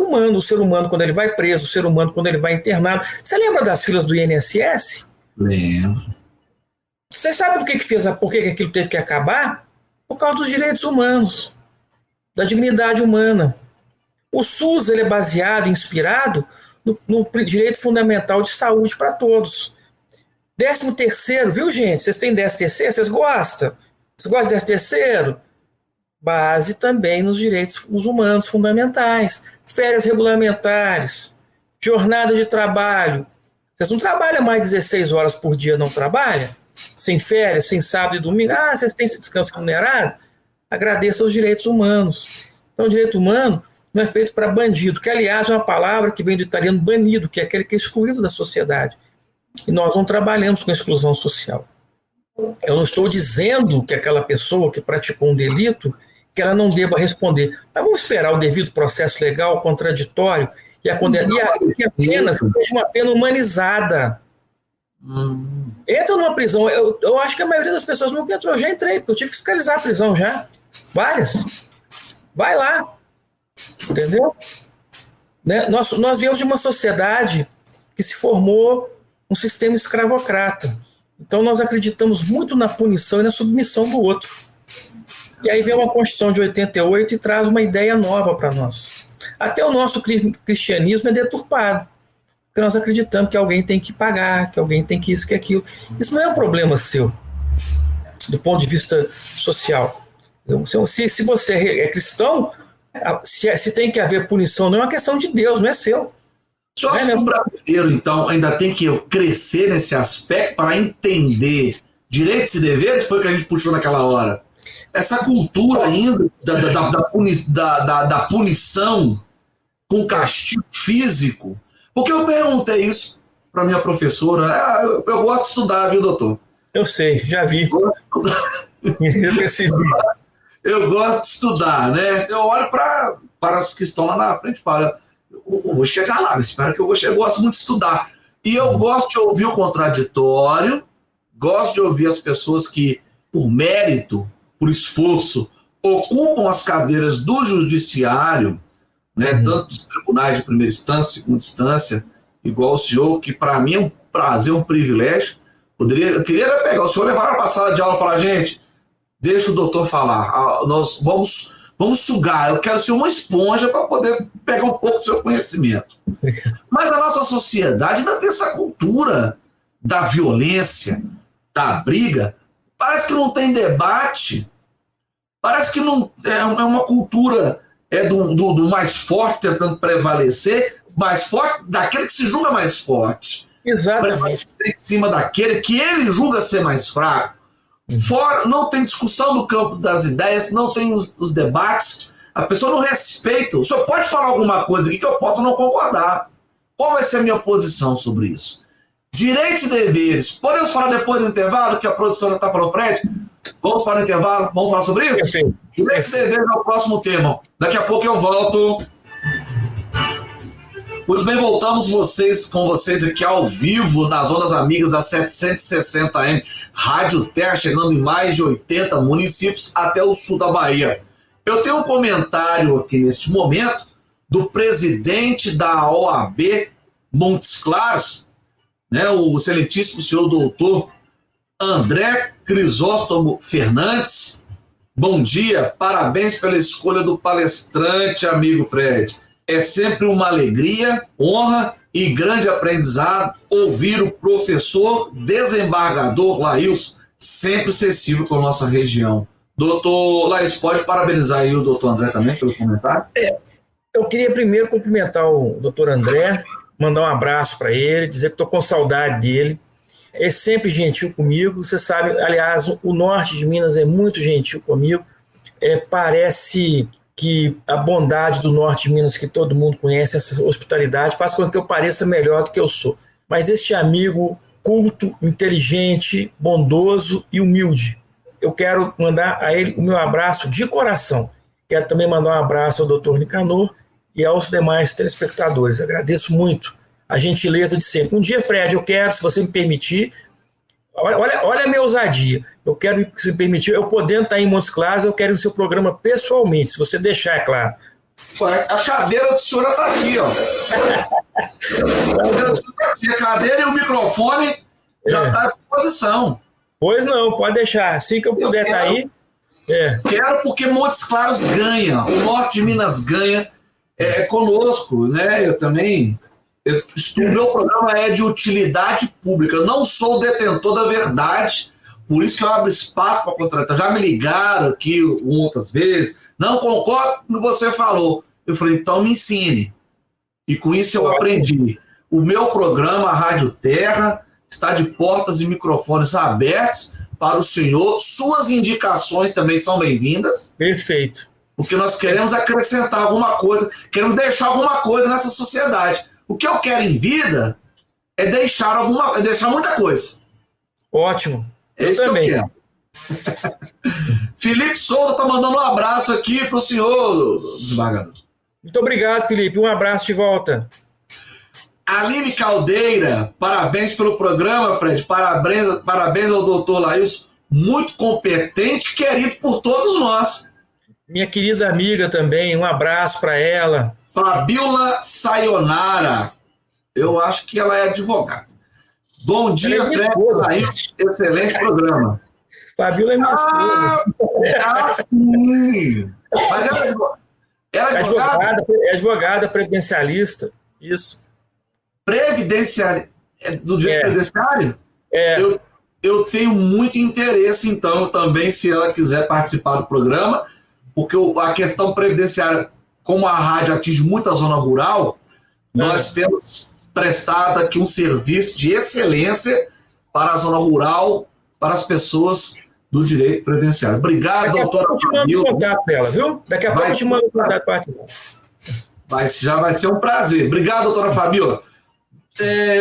humano quando ele vai preso, o ser humano quando ele vai internado. Você lembra das filas do INSS? Lembro. Você sabe por que aquilo teve que acabar? Por causa dos direitos humanos, da dignidade humana. O SUS ele é baseado, inspirado no direito fundamental de saúde para todos. 13º, viu, gente? Vocês têm 13º? Vocês gostam? Vocês gostam de 13º? Base também nos direitos humanos fundamentais. Férias regulamentares, jornada de trabalho. Vocês não trabalham mais 16 horas por dia, não trabalham? Sem férias, sem sábado e domingo? Vocês têm esse descanso remunerado? Agradeça aos direitos humanos. Então, o direito humano não é feito para bandido, que, aliás, é uma palavra que vem do italiano banido, que é aquele que é excluído da sociedade. E nós não trabalhamos com exclusão social. Eu não estou dizendo que aquela pessoa que praticou um delito, que ela não deva responder. Mas vamos esperar o devido processo legal, contraditório, e a pena seja uma pena humanizada. Entra numa prisão. Eu acho que a maioria das pessoas nunca entrou. Eu já entrei, porque eu tive que fiscalizar a prisão já. Várias. Vai lá. Entendeu? Né? Nós viemos de uma sociedade que se formou um sistema escravocrata. Então nós acreditamos muito na punição e na submissão do outro. E aí vem uma Constituição de 88 e traz uma ideia nova para nós. Até o nosso cristianismo é deturpado, porque nós acreditamos que alguém tem que pagar, que alguém tem que isso, que aquilo. Isso não é um problema seu, do ponto de vista social. Então, se você é cristão, se tem que haver punição, não é uma questão de Deus, não é seu. Você acha que o brasileiro, então, ainda tem que crescer nesse aspecto para entender direitos e deveres? Foi o que a gente puxou naquela hora. Essa cultura ainda da punição com castigo físico. Porque eu perguntei isso para minha professora. Eu gosto de estudar, viu, doutor? Eu sei, já vi. Eu percebi. Eu gosto de estudar, né? Eu olho para os que estão lá na frente e falo, eu vou chegar lá, espero que eu vou chegar. Eu gosto muito de estudar. E eu gosto de ouvir o contraditório, gosto de ouvir as pessoas que, por mérito, por esforço, ocupam as cadeiras do judiciário, né, tanto dos tribunais de primeira instância, segunda instância, igual o senhor, que para mim é um prazer, um privilégio. Eu queria pegar o senhor, levar na sala de aula e falar, gente, deixa o doutor falar, nós vamos sugar, eu quero ser uma esponja para poder pegar um pouco do seu conhecimento. Mas a nossa sociedade ainda tem essa cultura da violência, da briga, parece que não tem debate, parece que não é uma cultura do mais forte tentando prevalecer, mais forte daquele que se julga mais forte. Exatamente. Prevalecer em cima daquele que ele julga ser mais fraco. Fora, não tem discussão no campo das ideias, não tem os debates, a pessoa não respeita. O senhor pode falar alguma coisa aqui que eu possa não concordar. Qual vai ser a minha posição sobre isso? Direitos e deveres. Podemos falar depois do intervalo, que a produção já está para o Fred? Vamos para o intervalo? Vamos falar sobre isso? Perfeito. Direitos e deveres é o próximo tema. Daqui a pouco eu volto. Muito bem, voltamos com vocês aqui ao vivo nas Ondas Amigas da 760M Rádio Terra, chegando em mais de 80 municípios até o sul da Bahia. Eu tenho um comentário aqui neste momento do presidente da OAB Montes Claros, né, o excelentíssimo senhor doutor André Crisóstomo Fernandes. Bom dia, parabéns pela escolha do palestrante, amigo Fred. É sempre uma alegria, honra e grande aprendizado ouvir o professor desembargador Laílson, sempre acessível com a nossa região. Doutor Laís, pode parabenizar aí o doutor André também pelo comentário? Eu queria primeiro cumprimentar o doutor André, mandar um abraço para ele, dizer que estou com saudade dele. É sempre gentil comigo, você sabe, aliás, o norte de Minas é muito gentil comigo. Parece que a bondade do norte de Minas, que todo mundo conhece, essa hospitalidade, faz com que eu pareça melhor do que eu sou. Mas este amigo culto, inteligente, bondoso e humilde, eu quero mandar a ele o meu abraço de coração. Quero também mandar um abraço ao doutor Nicanor e aos demais telespectadores. Agradeço muito a gentileza de sempre. Um dia, Fred, eu quero, se você me permitir, olha a minha ousadia. Eu quero, se me permitir, eu podendo estar em Montes Claros, eu quero ir no seu programa pessoalmente, se você deixar, é claro. A cadeira do senhor está aqui, ó. A cadeira e o microfone já está à disposição. Pois não, pode deixar. Assim que eu puder estar aí. Quero, porque Montes Claros ganha, o norte de Minas ganha conosco, né? Eu também. O meu programa é de utilidade pública. Eu não sou detentor da verdade, por isso que eu abro espaço para contratar. Já me ligaram aqui outras vezes. Não concordo com o que você falou. Eu falei, então me ensine. E com isso eu aprendi. O meu programa, a Rádio Terra, está de portas e microfones abertos para o senhor. Suas indicações também são bem-vindas. Perfeito. Porque nós queremos acrescentar alguma coisa, queremos deixar alguma coisa nessa sociedade. O que eu quero em vida é deixar muita coisa. Ótimo. É isso também que eu quero. Felipe Souza está mandando um abraço aqui para o senhor, desembargador. Muito obrigado, Felipe. Um abraço de volta. Aline Caldeira, parabéns pelo programa, Fred. Parabéns ao doutor Laílson, muito competente e querido por todos nós. Minha querida amiga também, um abraço para ela. Fabiola Sayonara, eu acho que ela é advogada. Bom dia, Fred Laílson, excelente programa. Fabiola é minha esposa. Sim. Mas ela é advogada? É advogada previdencialista, isso. Previdenciário? Do direito previdenciário? Eu tenho muito interesse, então, também, se ela quiser participar do programa, porque a questão previdenciária, como a rádio atinge muita zona rural, nós temos prestado aqui um serviço de excelência para a zona rural, para as pessoas do direito previdenciário. Obrigado, doutora Fabiola. Daqui a pouco eu te mando o contato para ela. Já vai ser um prazer. Obrigado, doutora Fabiola.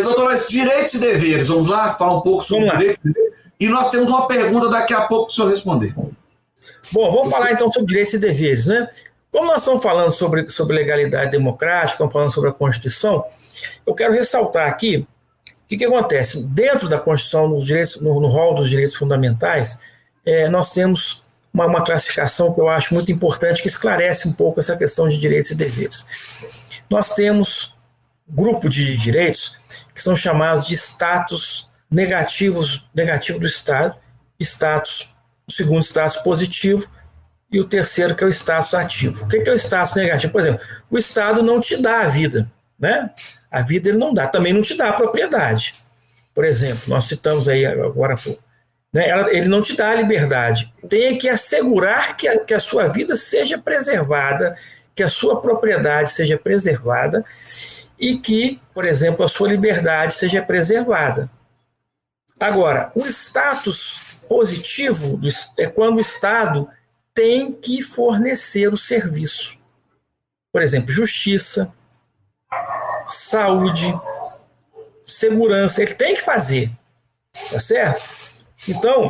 Doutora, direitos e deveres, vamos lá falar um pouco sobre direitos e deveres? E nós temos uma pergunta daqui a pouco para o senhor responder. Bom, vamos falar então sobre direitos e deveres, né? Como nós estamos falando sobre legalidade democrática, estamos falando sobre a Constituição, eu quero ressaltar aqui o que acontece. Dentro da Constituição, no rol dos direitos fundamentais, nós temos uma classificação que eu acho muito importante, que esclarece um pouco essa questão de direitos e deveres. Nós temos grupo de direitos que são chamados de status negativo do Estado, o segundo status positivo e o terceiro que é o status ativo. O que é o status negativo? Por exemplo, o Estado não te dá a vida, né? A vida ele não dá, também não te dá a propriedade. por exemplo, nós citamos aí agora há pouco, né? Ele não te dá a liberdade. Tem que assegurar que a sua vida seja preservada, que a sua propriedade seja preservada e que, por exemplo, a sua liberdade seja preservada. Agora, o status positivo é quando o Estado tem que fornecer o serviço. Por exemplo, justiça, saúde, segurança, ele tem que fazer, tá certo? Então,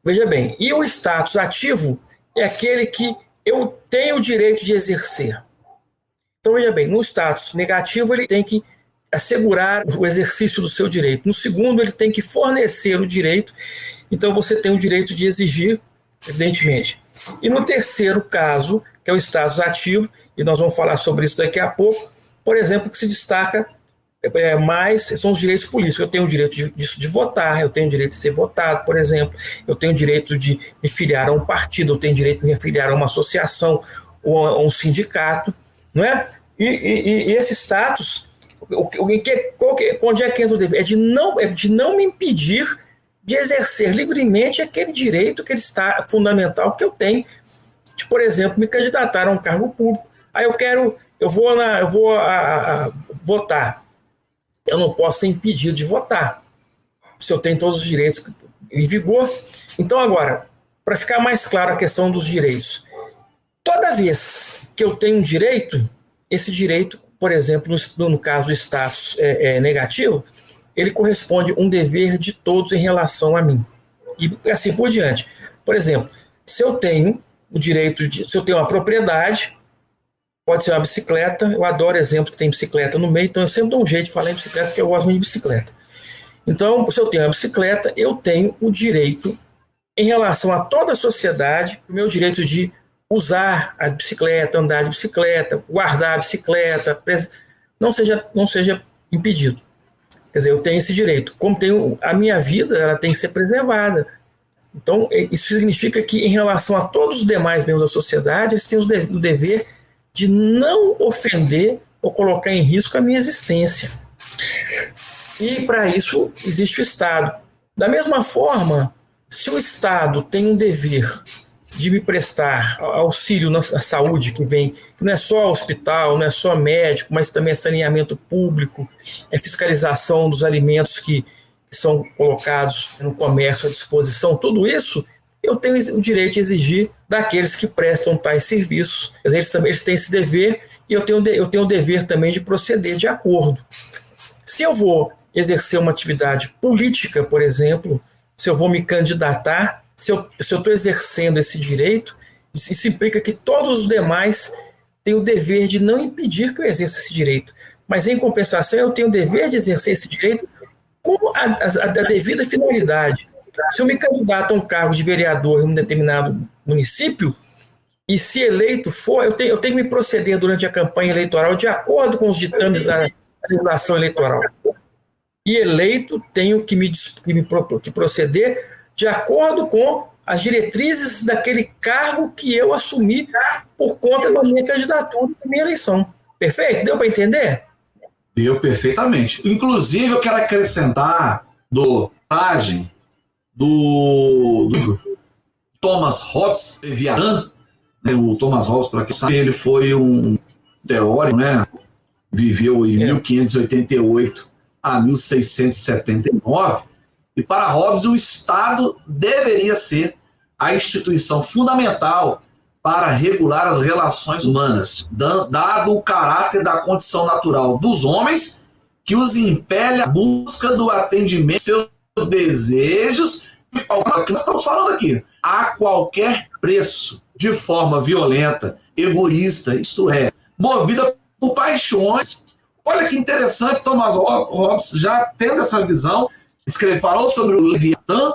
veja bem, e o status ativo é aquele que eu tenho o direito de exercer. Então, veja bem, no status negativo ele tem que assegurar o exercício do seu direito. No segundo, ele tem que fornecer o direito, então você tem o direito de exigir, evidentemente. E no terceiro caso, que é o status ativo, e nós vamos falar sobre isso daqui a pouco, por exemplo, que se destaca mais são os direitos políticos. Eu tenho o direito de votar, eu tenho o direito de ser votado, por exemplo, eu tenho o direito de me filiar a um partido, eu tenho o direito de me filiar a uma associação ou a um sindicato, não é? E esse status, onde é que entra o dever? É de não me impedir de exercer livremente aquele direito que ele está fundamental que eu tenho, de, por exemplo, me candidatar a um cargo público. Aí eu vou votar. Eu não posso ser impedido de votar, se eu tenho todos os direitos em vigor. Então, agora, para ficar mais claro a questão dos direitos, toda vez que eu tenho um direito, esse direito, por exemplo, no caso do status negativo, ele corresponde a um dever de todos em relação a mim. E assim por diante. Por exemplo, se eu tenho o direito se eu tenho uma propriedade, pode ser uma bicicleta, eu adoro exemplos que tem bicicleta no meio, então eu sempre dou um jeito de falar em bicicleta, porque eu gosto muito de bicicleta. Então, se eu tenho uma bicicleta, eu tenho o direito, em relação a toda a sociedade, o meu direito de usar a bicicleta, andar de bicicleta, guardar a bicicleta, não seja impedido. Quer dizer, eu tenho esse direito. Como tenho a minha vida, ela tem que ser preservada. Então, isso significa que, em relação a todos os demais membros da sociedade, eles têm o dever de não ofender ou colocar em risco a minha existência. E, para isso, existe o Estado. Da mesma forma, se o Estado tem um dever de me prestar auxílio na saúde, que não é só hospital, não é só médico, mas também é saneamento público, é fiscalização dos alimentos que são colocados no comércio à disposição, tudo isso eu tenho o direito de exigir daqueles que prestam tais serviços. Eles têm esse dever e eu tenho o dever também de proceder de acordo. Se eu vou exercer uma atividade política, por exemplo, se eu vou me candidatar, se eu estou exercendo esse direito, isso implica que todos os demais têm o dever de não impedir que eu exerça esse direito. Mas, em compensação, eu tenho o dever de exercer esse direito com a devida finalidade. Se eu me candidato a um cargo de vereador em um determinado município, e se eleito for, eu tenho que me proceder durante a campanha eleitoral de acordo com os ditames da legislação eleitoral. E eleito, tenho que proceder de acordo com as diretrizes daquele cargo que eu assumi por conta da minha candidatura e da minha eleição. Perfeito? Deu para entender? Deu perfeitamente. Inclusive, eu quero acrescentar do Thomas Hobbes Leviathan, né? O Thomas Hobbes, para quem sabe, ele foi um teórico, né? Viveu em 1588 a 1679, e para Hobbes o Estado deveria ser a instituição fundamental para regular as relações humanas, dado o caráter da condição natural dos homens que os impele à busca do atendimento de seus desejos, que nós estamos falando aqui, a qualquer preço, de forma violenta, egoísta, isto é, movida por paixões. Olha que interessante, Thomas Hobbes, já tendo essa visão, falou sobre o Leviatã,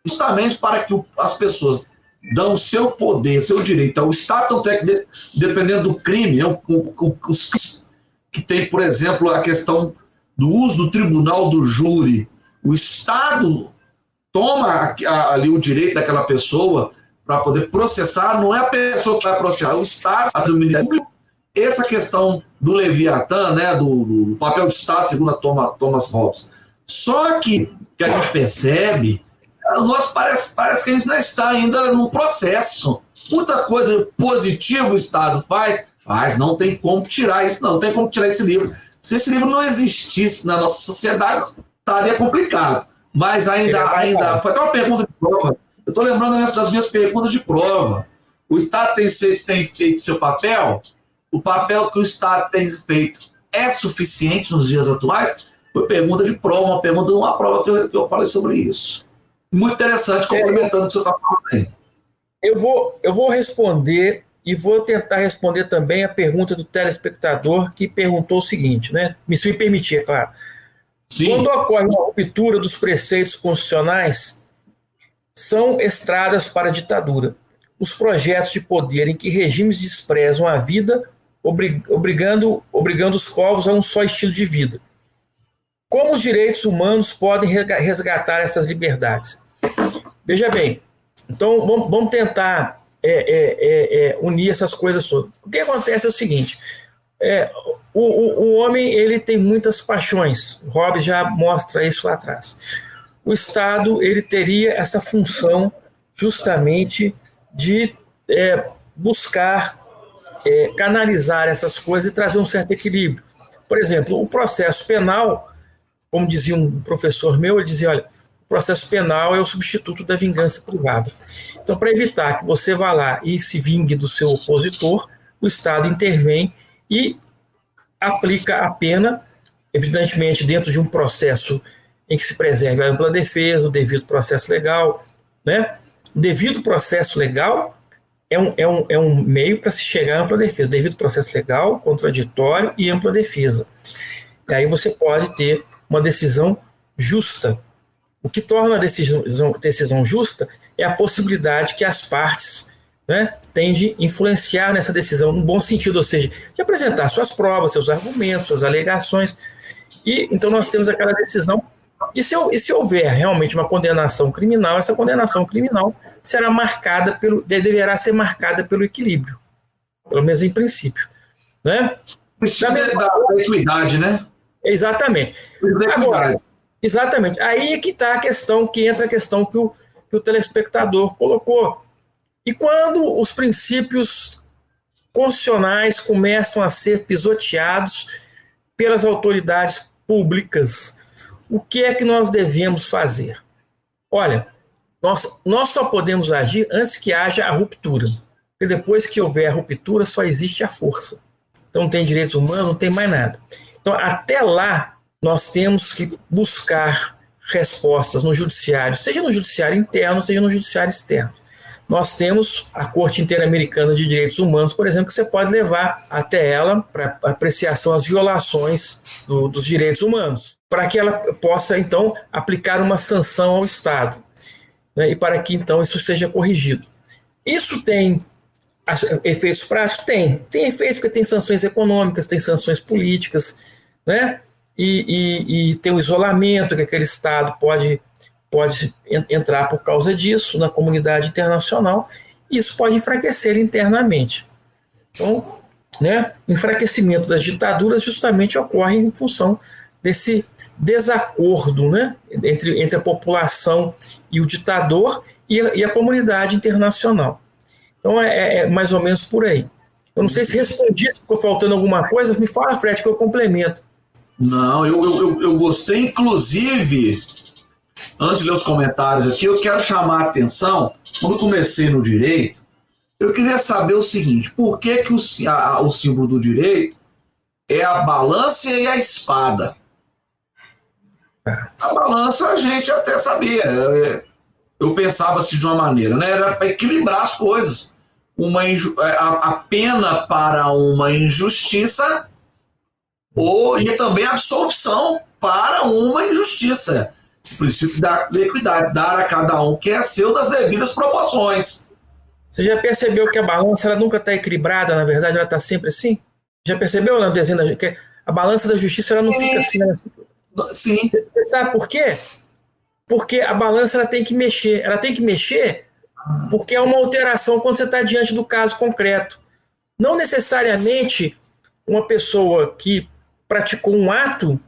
justamente para que as pessoas dão seu poder, seu direito ao Estado, tanto é que, dependendo do crime, os que tem, por exemplo, a questão do uso do tribunal do júri, o Estado toma ali o direito daquela pessoa para poder processar, não é a pessoa que vai processar, é o Estado, o Ministério Público. Essa questão do Leviatã, né, do papel do Estado, segundo a Thomas Hobbes, Só que a gente percebe, parece que a gente não está ainda no processo. Muita coisa positiva o Estado faz, não tem como tirar isso, não tem como tirar esse livro. Se esse livro não existisse na nossa sociedade, estaria complicado. Mas ainda foi até uma pergunta de prova. Eu estou lembrando das minhas perguntas de prova. O Estado tem feito seu papel? O papel que o Estado tem feito é suficiente nos dias atuais? Foi pergunta de prova, uma prova que eu falei sobre isso. Muito interessante, complementando o que você está falando aí. Eu vou responder e vou tentar responder também a pergunta do telespectador que perguntou o seguinte, né? Se me permitir, é claro. Sim. Quando ocorre uma ruptura dos preceitos constitucionais, são estradas para a ditadura. Os projetos de poder em que regimes desprezam a vida, obrigando os povos a um só estilo de vida. Como os direitos humanos podem resgatar essas liberdades? Veja bem, então vamos tentar unir essas coisas todas. O que acontece é o seguinte, o homem ele tem muitas paixões, Hobbes já mostra isso lá atrás. O Estado ele teria essa função justamente de buscar canalizar essas coisas e trazer um certo equilíbrio. Por exemplo, o processo penal, como dizia um professor meu, ele dizia, olha, o processo penal é o substituto da vingança privada. Então, para evitar que você vá lá e se vingue do seu opositor, o Estado intervém e aplica a pena, evidentemente dentro de um processo em que se preserve a ampla defesa, o devido processo legal, né? O devido processo legal é um meio para se chegar à ampla defesa, devido processo legal, contraditório e ampla defesa. E aí você pode ter uma decisão justa. O que torna a decisão justa é a possibilidade que as partes, né, têm de influenciar nessa decisão, no bom sentido, ou seja, de apresentar suas provas, seus argumentos, suas alegações. E então nós temos aquela decisão. E se houver realmente uma condenação criminal, essa condenação criminal deverá ser marcada pelo equilíbrio, pelo menos em princípio, né? Precisa da equidade, né? Exatamente. Agora, exatamente. Aí é que está a questão, que entra a questão que o telespectador colocou. E quando os princípios constitucionais começam a ser pisoteados pelas autoridades públicas, o que é que nós devemos fazer? Olha, nós só podemos agir antes que haja a ruptura. Porque depois que houver a ruptura, só existe a força. Então não tem direitos humanos, não tem mais nada. Então, até lá, nós temos que buscar respostas no judiciário, seja no judiciário interno, seja no judiciário externo. Nós temos a Corte Interamericana de Direitos Humanos, por exemplo, que você pode levar até ela para apreciação as violações dos direitos humanos, para que ela possa, então, aplicar uma sanção ao Estado, né, e para que, então, isso seja corrigido. Isso tem efeitos práticos? Tem efeitos porque tem sanções econômicas, tem sanções políticas, né? E tem o isolamento que aquele Estado pode entrar por causa disso na comunidade internacional, e isso pode enfraquecer internamente. Então, né, o enfraquecimento das ditaduras justamente ocorre em função desse desacordo, né, entre a população e o ditador e a comunidade internacional. Então é mais ou menos por aí. Eu não sei se respondi, se ficou faltando alguma coisa, me fala, Fred, que eu complemento. Não, eu gostei, inclusive, antes de ler os comentários aqui, eu quero chamar a atenção, quando comecei no direito, eu queria saber o seguinte, por que o símbolo do direito é a balança e a espada? A balança a gente até sabia, eu pensava assim de uma maneira, né? Era para equilibrar as coisas. A pena para uma injustiça e também a absolvição para uma injustiça. O princípio da equidade, dar a cada um que é seu nas devidas proporções. Você já percebeu que a balança ela nunca está equilibrada, na verdade, ela está sempre assim? Já percebeu no desenho que a balança da justiça ela não fica assim? Né? Sim. Você sabe por quê? Porque a balança ela tem que mexer. Ela tem que mexer porque é uma alteração quando você está diante do caso concreto. Não necessariamente uma pessoa que praticou um ato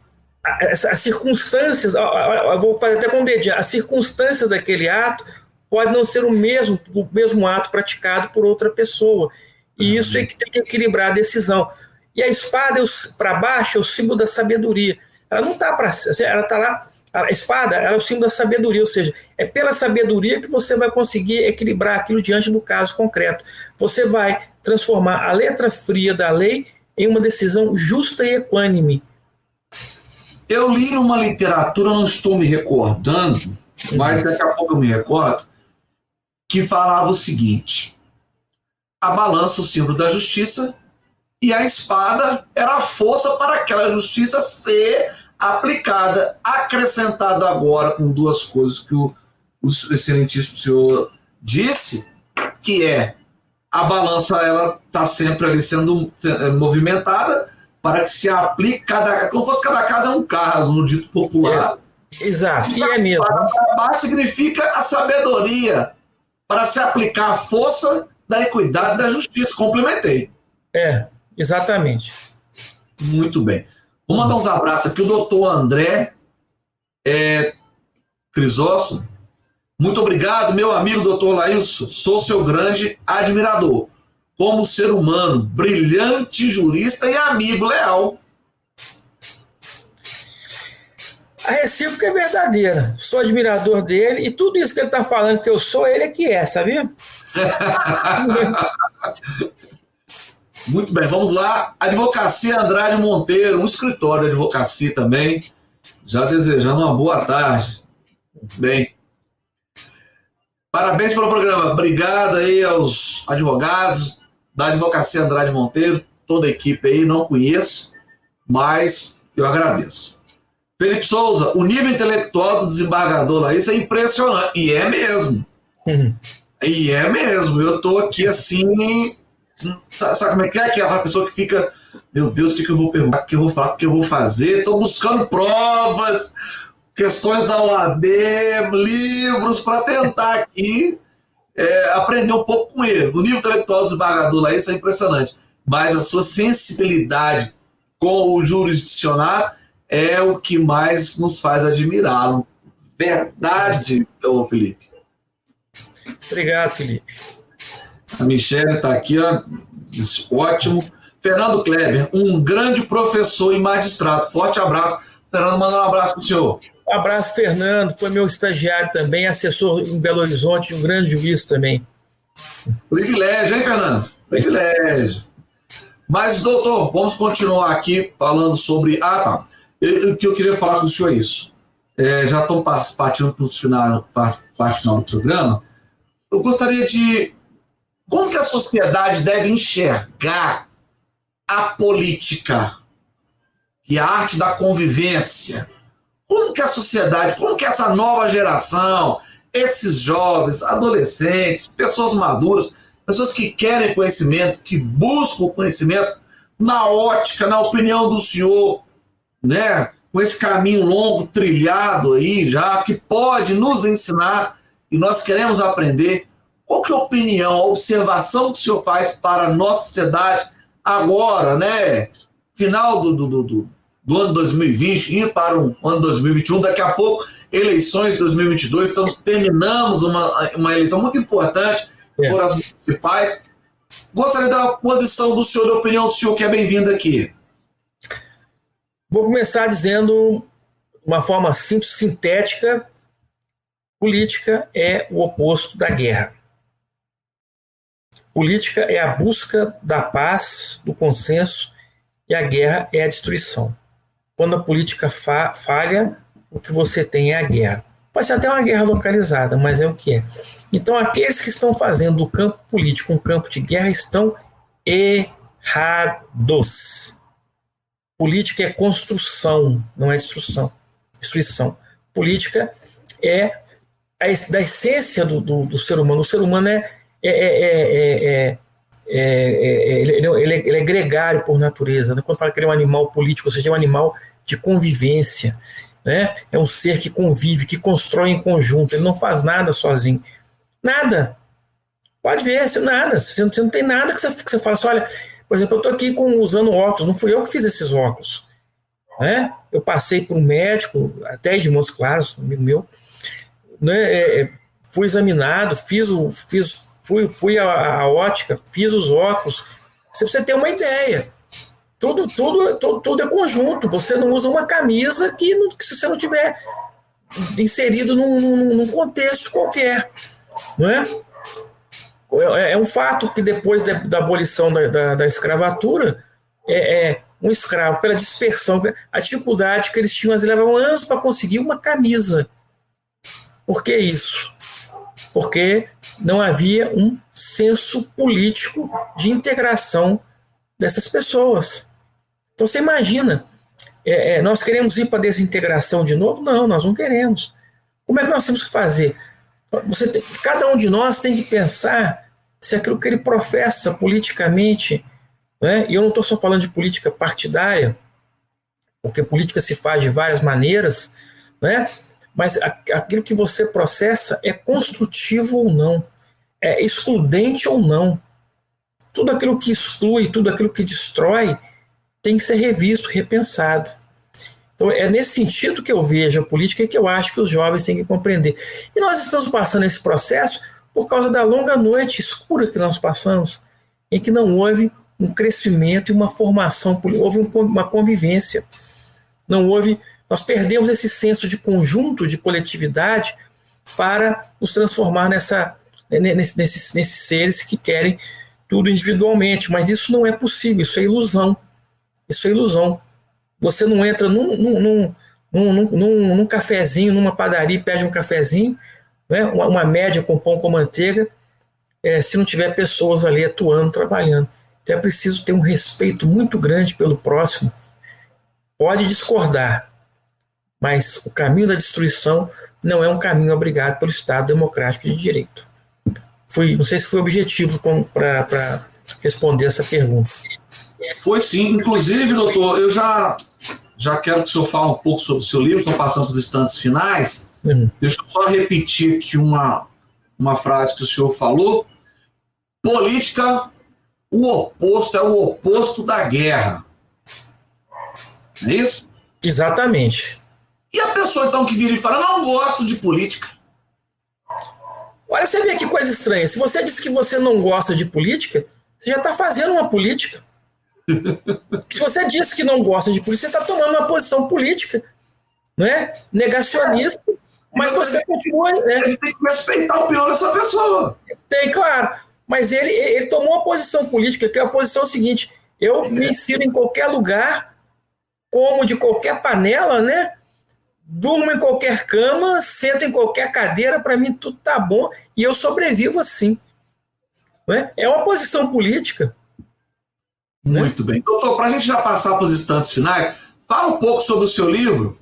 as circunstâncias, eu vou fazer até com o dedinho, as circunstâncias daquele ato pode não ser o mesmo ato praticado por outra pessoa. E isso é que tem que equilibrar a decisão. E a espada, para baixo, é o símbolo da sabedoria. Ela não está para... Ela está lá... A espada é o símbolo da sabedoria, ou seja, é pela sabedoria que você vai conseguir equilibrar aquilo diante do caso concreto. Você vai transformar a letra fria da lei em uma decisão justa e equânime. Eu li uma literatura, não estou me recordando, mas daqui a pouco eu me recordo, que falava o seguinte: a balança, o símbolo da justiça, e a espada era a força para aquela justiça ser aplicada, acrescentado agora com duas coisas que o excelentíssimo senhor disse, que é a balança, ela está sempre ali sendo movimentada para que se aplique, como fosse cada caso é um caso, no dito popular. Exato, e é mesmo. Para baixo significa a sabedoria, para se aplicar a força da equidade e da justiça. Complementei. Exatamente. Muito bem. Vou mandar uns abraços aqui. O doutor André Crisóstomo. Muito obrigado, meu amigo doutor Laílson. Sou seu grande admirador. Como ser humano, brilhante jurista e amigo leal. A recíproca é verdadeira. Sou admirador dele e tudo isso que ele está falando que eu sou, ele é que é, sabia? Muito bem, vamos lá. Advocacia Andrade Monteiro, um escritório de advocacia também. Já desejando uma boa tarde. Bem. Parabéns pelo programa. Obrigado aí aos advogados da Advocacia Andrade Monteiro, toda a equipe aí, não conheço, mas eu agradeço. Felipe Souza, o nível intelectual do desembargador Laís é impressionante. E é mesmo. E é mesmo. Eu estou aqui assim... Sabe como é que é? Aquela pessoa que fica, meu Deus, o que eu vou perguntar, o que eu vou falar, o que eu vou fazer? Estou buscando provas, questões da OAB, livros, para tentar aqui aprender um pouco com ele. O nível intelectual do desembargador lá, isso é impressionante. Mas a sua sensibilidade com o jurisdicionário é o que mais nos faz admirá-lo. Verdade, Felipe. Obrigado, Felipe. A Michelle está aqui, ó, ótimo. Fernando Kleber, um grande professor e magistrado. Forte abraço. Fernando, manda um abraço para o senhor. Um abraço, Fernando. Foi meu estagiário também, assessor em Belo Horizonte, um grande juiz também. Privilégio, hein, Fernando? Privilégio. Mas, doutor, vamos continuar aqui falando sobre... O que eu queria falar com o senhor é isso. Já estão partindo para a parte final do programa. Eu gostaria de... Como que a sociedade deve enxergar a política e a arte da convivência? Como que a sociedade, como que essa nova geração, esses jovens, adolescentes, pessoas maduras, pessoas que querem conhecimento, que buscam conhecimento, na ótica, na opinião do senhor, né, com esse caminho longo trilhado aí já, que pode nos ensinar e nós queremos aprender. Qual que é a opinião, a observação que o senhor faz para a nossa sociedade agora, né? Final do ano 2020, indo para o ano 2021, daqui a pouco, eleições de 2022, terminamos uma eleição muito importante por as municipais. Gostaria da posição do senhor, da opinião do senhor, que é bem-vindo aqui. Vou começar dizendo, de uma forma simples, sintética, política é o oposto da guerra. Política é a busca da paz, do consenso, e a guerra é a destruição. Quando a política falha, o que você tem é a guerra. Pode ser até uma guerra localizada, mas é o que é. Então, aqueles que estão fazendo do campo político um campo de guerra estão errados. Política é construção, não é destruição. Política é da essência do ser humano. O ser humano ele é gregário por natureza, né? Quando fala que ele é um animal político, ou seja, é um animal de convivência, né? É um ser que convive, que constrói em conjunto, ele não faz nada sozinho. Nada. Pode ver, nada. Você não tem nada que você fala assim, olha, por exemplo, eu estou aqui usando óculos, não fui eu que fiz esses óculos. né? Eu passei por um médico, até de Montes Claros, amigo meu, né? Fui examinado, fui à ótica, fiz os óculos. Se você ter uma ideia, tudo é conjunto. Você não usa uma camisa que se você não tiver inserido num contexto qualquer, não é? É um fato que depois da abolição da escravatura, um escravo, pela dispersão, a dificuldade que eles tinham, eles levavam anos para conseguir uma camisa. Por que isso? Porque não havia um senso político de integração dessas pessoas. Então você imagina, nós queremos ir para a desintegração de novo? Não, nós não queremos. Como é que nós temos que fazer? Cada um de nós tem que pensar se aquilo que ele professa politicamente, né? E eu não estou só falando de política partidária, porque política se faz de várias maneiras, né? Mas aquilo que você processa é construtivo ou não, é excludente ou não. Tudo aquilo que exclui, tudo aquilo que destrói, tem que ser revisto, repensado. Então, é nesse sentido que eu vejo a política e que eu acho que os jovens têm que compreender. E nós estamos passando esse processo por causa da longa noite escura que nós passamos, em que não houve um crescimento e uma formação, houve uma convivência. Não houve, nós perdemos esse senso de conjunto, de coletividade, para nos transformar nesses seres que querem tudo individualmente. Mas isso não é possível, isso é ilusão. Isso é ilusão. Você não entra num cafezinho, numa padaria e pede um cafezinho, né, uma média com pão com manteiga, se não tiver pessoas ali atuando, trabalhando. Então é preciso ter um respeito muito grande pelo próximo. Pode discordar, mas o caminho da destruição não é um caminho abrigado pelo Estado democrático de direito. Não sei se foi objetivo para responder essa pergunta. Foi sim. Inclusive, doutor, eu já quero que o senhor fale um pouco sobre o seu livro, estou passando para os instantes finais. Deixa eu só repetir aqui uma frase que o senhor falou. Política, o oposto, é o oposto da guerra. Não é isso? Exatamente. E a pessoa, então, que vira e fala, não gosto de política? Olha, você vê que coisa estranha. Se você diz que você não gosta de política, você já está fazendo uma política. Se você diz que não gosta de política, você está tomando uma posição política, não é? Negacionista, mas você continua... A gente tem que respeitar a opinião dessa pessoa. Tem, claro. Mas ele tomou uma posição política, que é a posição seguinte: eu me insiro em qualquer lugar, como de qualquer panela, né? Durmo em qualquer cama, sento em qualquer cadeira, para mim tudo tá bom, e eu sobrevivo assim. Não é? É uma posição política. Muito bem. Doutor, para a gente já passar para os instantes finais, fala um pouco sobre o seu livro,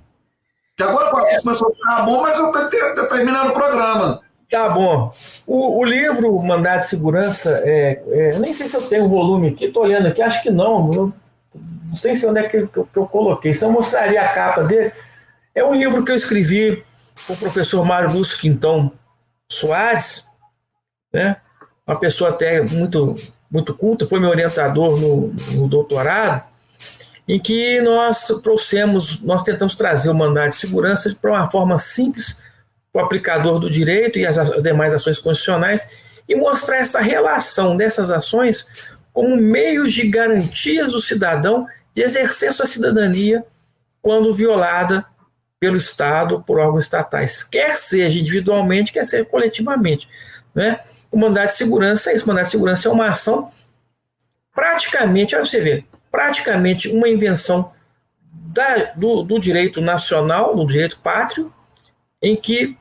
que agora começou a ficar bom, mas eu estou terminando o programa. Tá bom. O livro Mandado de Segurança, eu nem sei se eu tenho o volume aqui, estou olhando aqui, acho que não. Eu não sei se onde é que eu coloquei, senão eu mostraria a capa dele. É um livro que eu escrevi com o professor Mário Lúcio Quintão Soares, né? Uma pessoa até muito, muito culta, foi meu orientador no doutorado, em que nós tentamos trazer o mandado de segurança para uma forma simples, o aplicador do direito e as demais ações constitucionais, e mostrar essa relação dessas ações como meios de garantias do cidadão de exercer sua cidadania quando violada pelo Estado, por órgãos estatais, quer seja individualmente, quer seja coletivamente, né? O mandado de segurança é isso. O mandado de segurança é uma ação praticamente, olha você ver, praticamente uma invenção do direito nacional, do direito pátrio, em que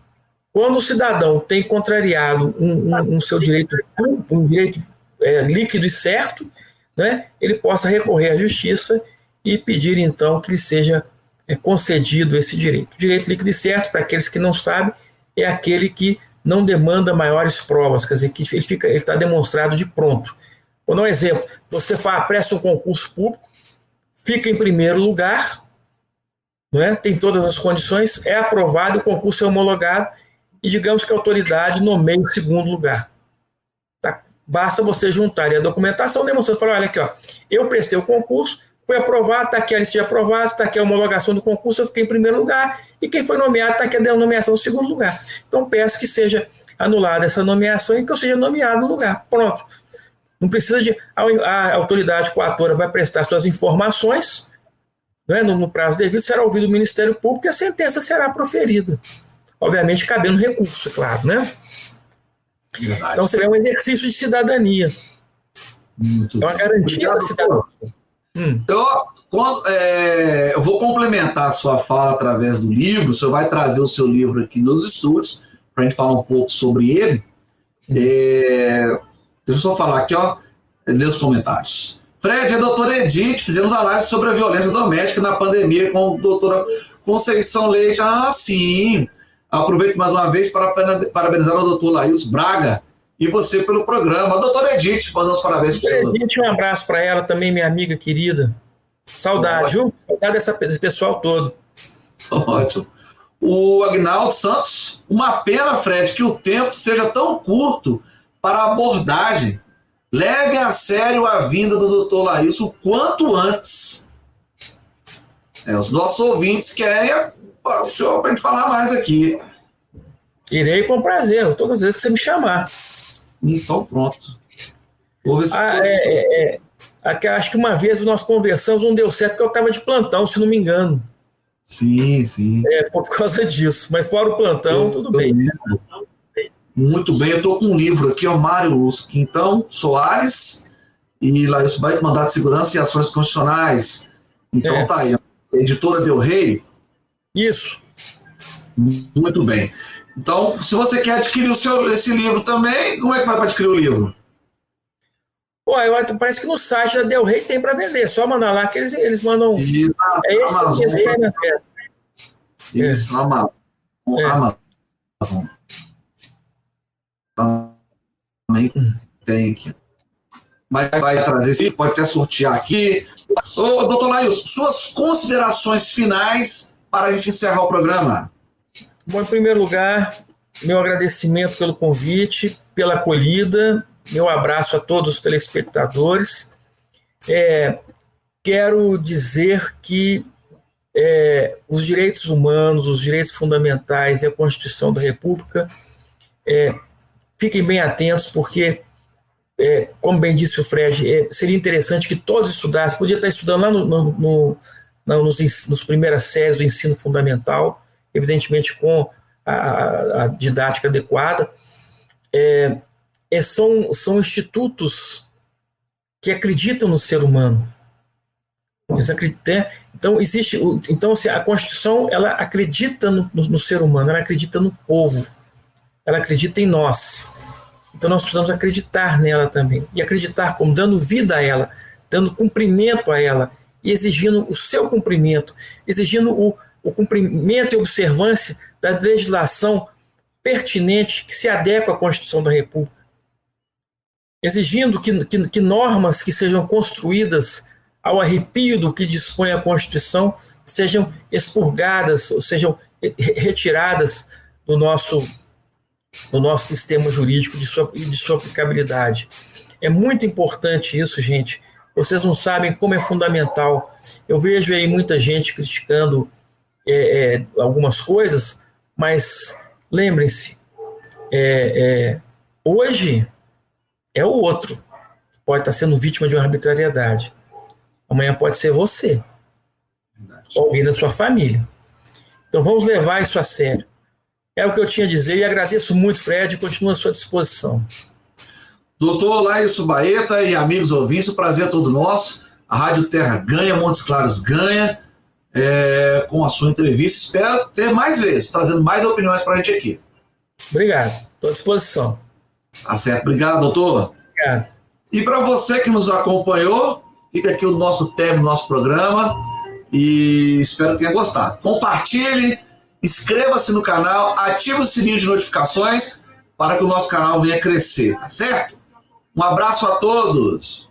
quando o cidadão tem contrariado um seu direito, um direito líquido e certo, né, ele possa recorrer à justiça e pedir, então, que lhe seja concedido esse direito. O direito líquido e certo, para aqueles que não sabem, é aquele que não demanda maiores provas, quer dizer, que ele está demonstrado de pronto. Vou dar um exemplo. Você presta um concurso público, fica em primeiro lugar, não é? Tem todas as condições, é aprovado, o concurso é homologado, e digamos que a autoridade nomeia o segundo lugar. Tá? Basta você juntar a documentação, demonstrando, falar, olha aqui, ó, eu prestei o concurso, foi aprovado, está aqui a lista de aprovados, está aqui a homologação do concurso, eu fiquei em primeiro lugar, e quem foi nomeado está aqui a nomeação em segundo lugar. Então peço que seja anulada essa nomeação e que eu seja nomeado no lugar. Pronto. Não precisa de... A autoridade coatora vai prestar suas informações, né, no prazo devido, será ouvido o Ministério Público e a sentença será proferida. Obviamente, cabendo recurso, é claro, né? Verdade. Então, seria um exercício de cidadania. É uma garantia da cidadania. Eu vou complementar a sua fala através do livro. O senhor vai trazer o seu livro aqui nos estúdios para a gente falar um pouco sobre ele. Deixa eu só falar aqui, ler os comentários. Fred, a doutora Edith, fizemos a live sobre a violência doméstica na pandemia com a doutora Conceição Leite. Ah, sim. Aproveito mais uma vez para parabenizar o doutor Laís Braga e você pelo programa. A doutora Edith, mandando os parabéns para o senhor. Edith, um abraço para ela também, minha amiga querida. Saudade, viu? Saudade desse pessoal todo. Ótimo. O Agnaldo Santos, uma pena, Fred, que o tempo seja tão curto para a abordagem. Leve a sério a vinda do doutor Laís o quanto antes. Os nossos ouvintes querem o senhor para a gente falar mais aqui. Irei com prazer, todas as vezes que você me chamar. Então, pronto. Vou ver se acho que uma vez nós conversamos, não deu certo, porque eu estava de plantão, se não me engano. Sim, sim. Foi por causa disso. Mas fora o plantão, tudo bem. Muito bem, eu estou com um livro aqui, Mário Luz Quintão Soares e Laís Baita, Mandato de Segurança e Ações Constitucionais. Então tá aí, editora Del Rey. Isso. Muito bem. Então, se você quer adquirir esse livro também, como é que vai para adquirir o livro? Parece que no site da Del Rey tem para vender. Só mandar lá que eles mandam. Isso, Amazon. Isso, Amazon. Também tem aqui. Vai trazer isso, pode até sortear aqui. Ô, doutor Laís, suas considerações finais para a gente encerrar o programa. Bom, em primeiro lugar, meu agradecimento pelo convite, pela acolhida, meu abraço a todos os telespectadores. Quero dizer que os direitos humanos, os direitos fundamentais e a Constituição da República, fiquem bem atentos, porque, como bem disse o Fred, seria interessante que todos estudassem, podia estar estudando lá nos primeiras séries do ensino fundamental, evidentemente com a didática adequada. São institutos que acreditam no ser humano. Eles acreditam. Então, a Constituição, ela acredita no ser humano, ela acredita no povo, ela acredita em nós. Então nós precisamos acreditar nela também. E acreditar como? Dando vida a ela, dando cumprimento a ela, e exigindo o seu cumprimento, exigindo o cumprimento e observância da legislação pertinente que se adequa à Constituição da República. Exigindo que normas que sejam construídas ao arrepio do que dispõe a Constituição sejam expurgadas, ou sejam retiradas do nosso sistema jurídico de sua aplicabilidade. É muito importante isso, gente. Vocês não sabem como é fundamental. Eu vejo aí muita gente criticando algumas coisas, mas lembrem-se, hoje é o outro que pode estar sendo vítima de uma arbitrariedade. Amanhã pode ser você, ou alguém da sua família. Então vamos levar isso a sério. É o que eu tinha a dizer e agradeço muito, Fred, e continuo à sua disposição. Doutor Laís Baeta e amigos ouvintes, o prazer é todo nosso. A Rádio Terra ganha, Montes Claros ganha com a sua entrevista. Espero ter mais vezes, trazendo mais opiniões para a gente aqui. Obrigado, estou à disposição. Tá certo, obrigado, doutor. Obrigado. E para você que nos acompanhou, fica aqui o nosso término do nosso programa e espero que tenha gostado. Compartilhe, inscreva-se no canal, ative o sininho de notificações para que o nosso canal venha crescer, tá certo? Um abraço a todos!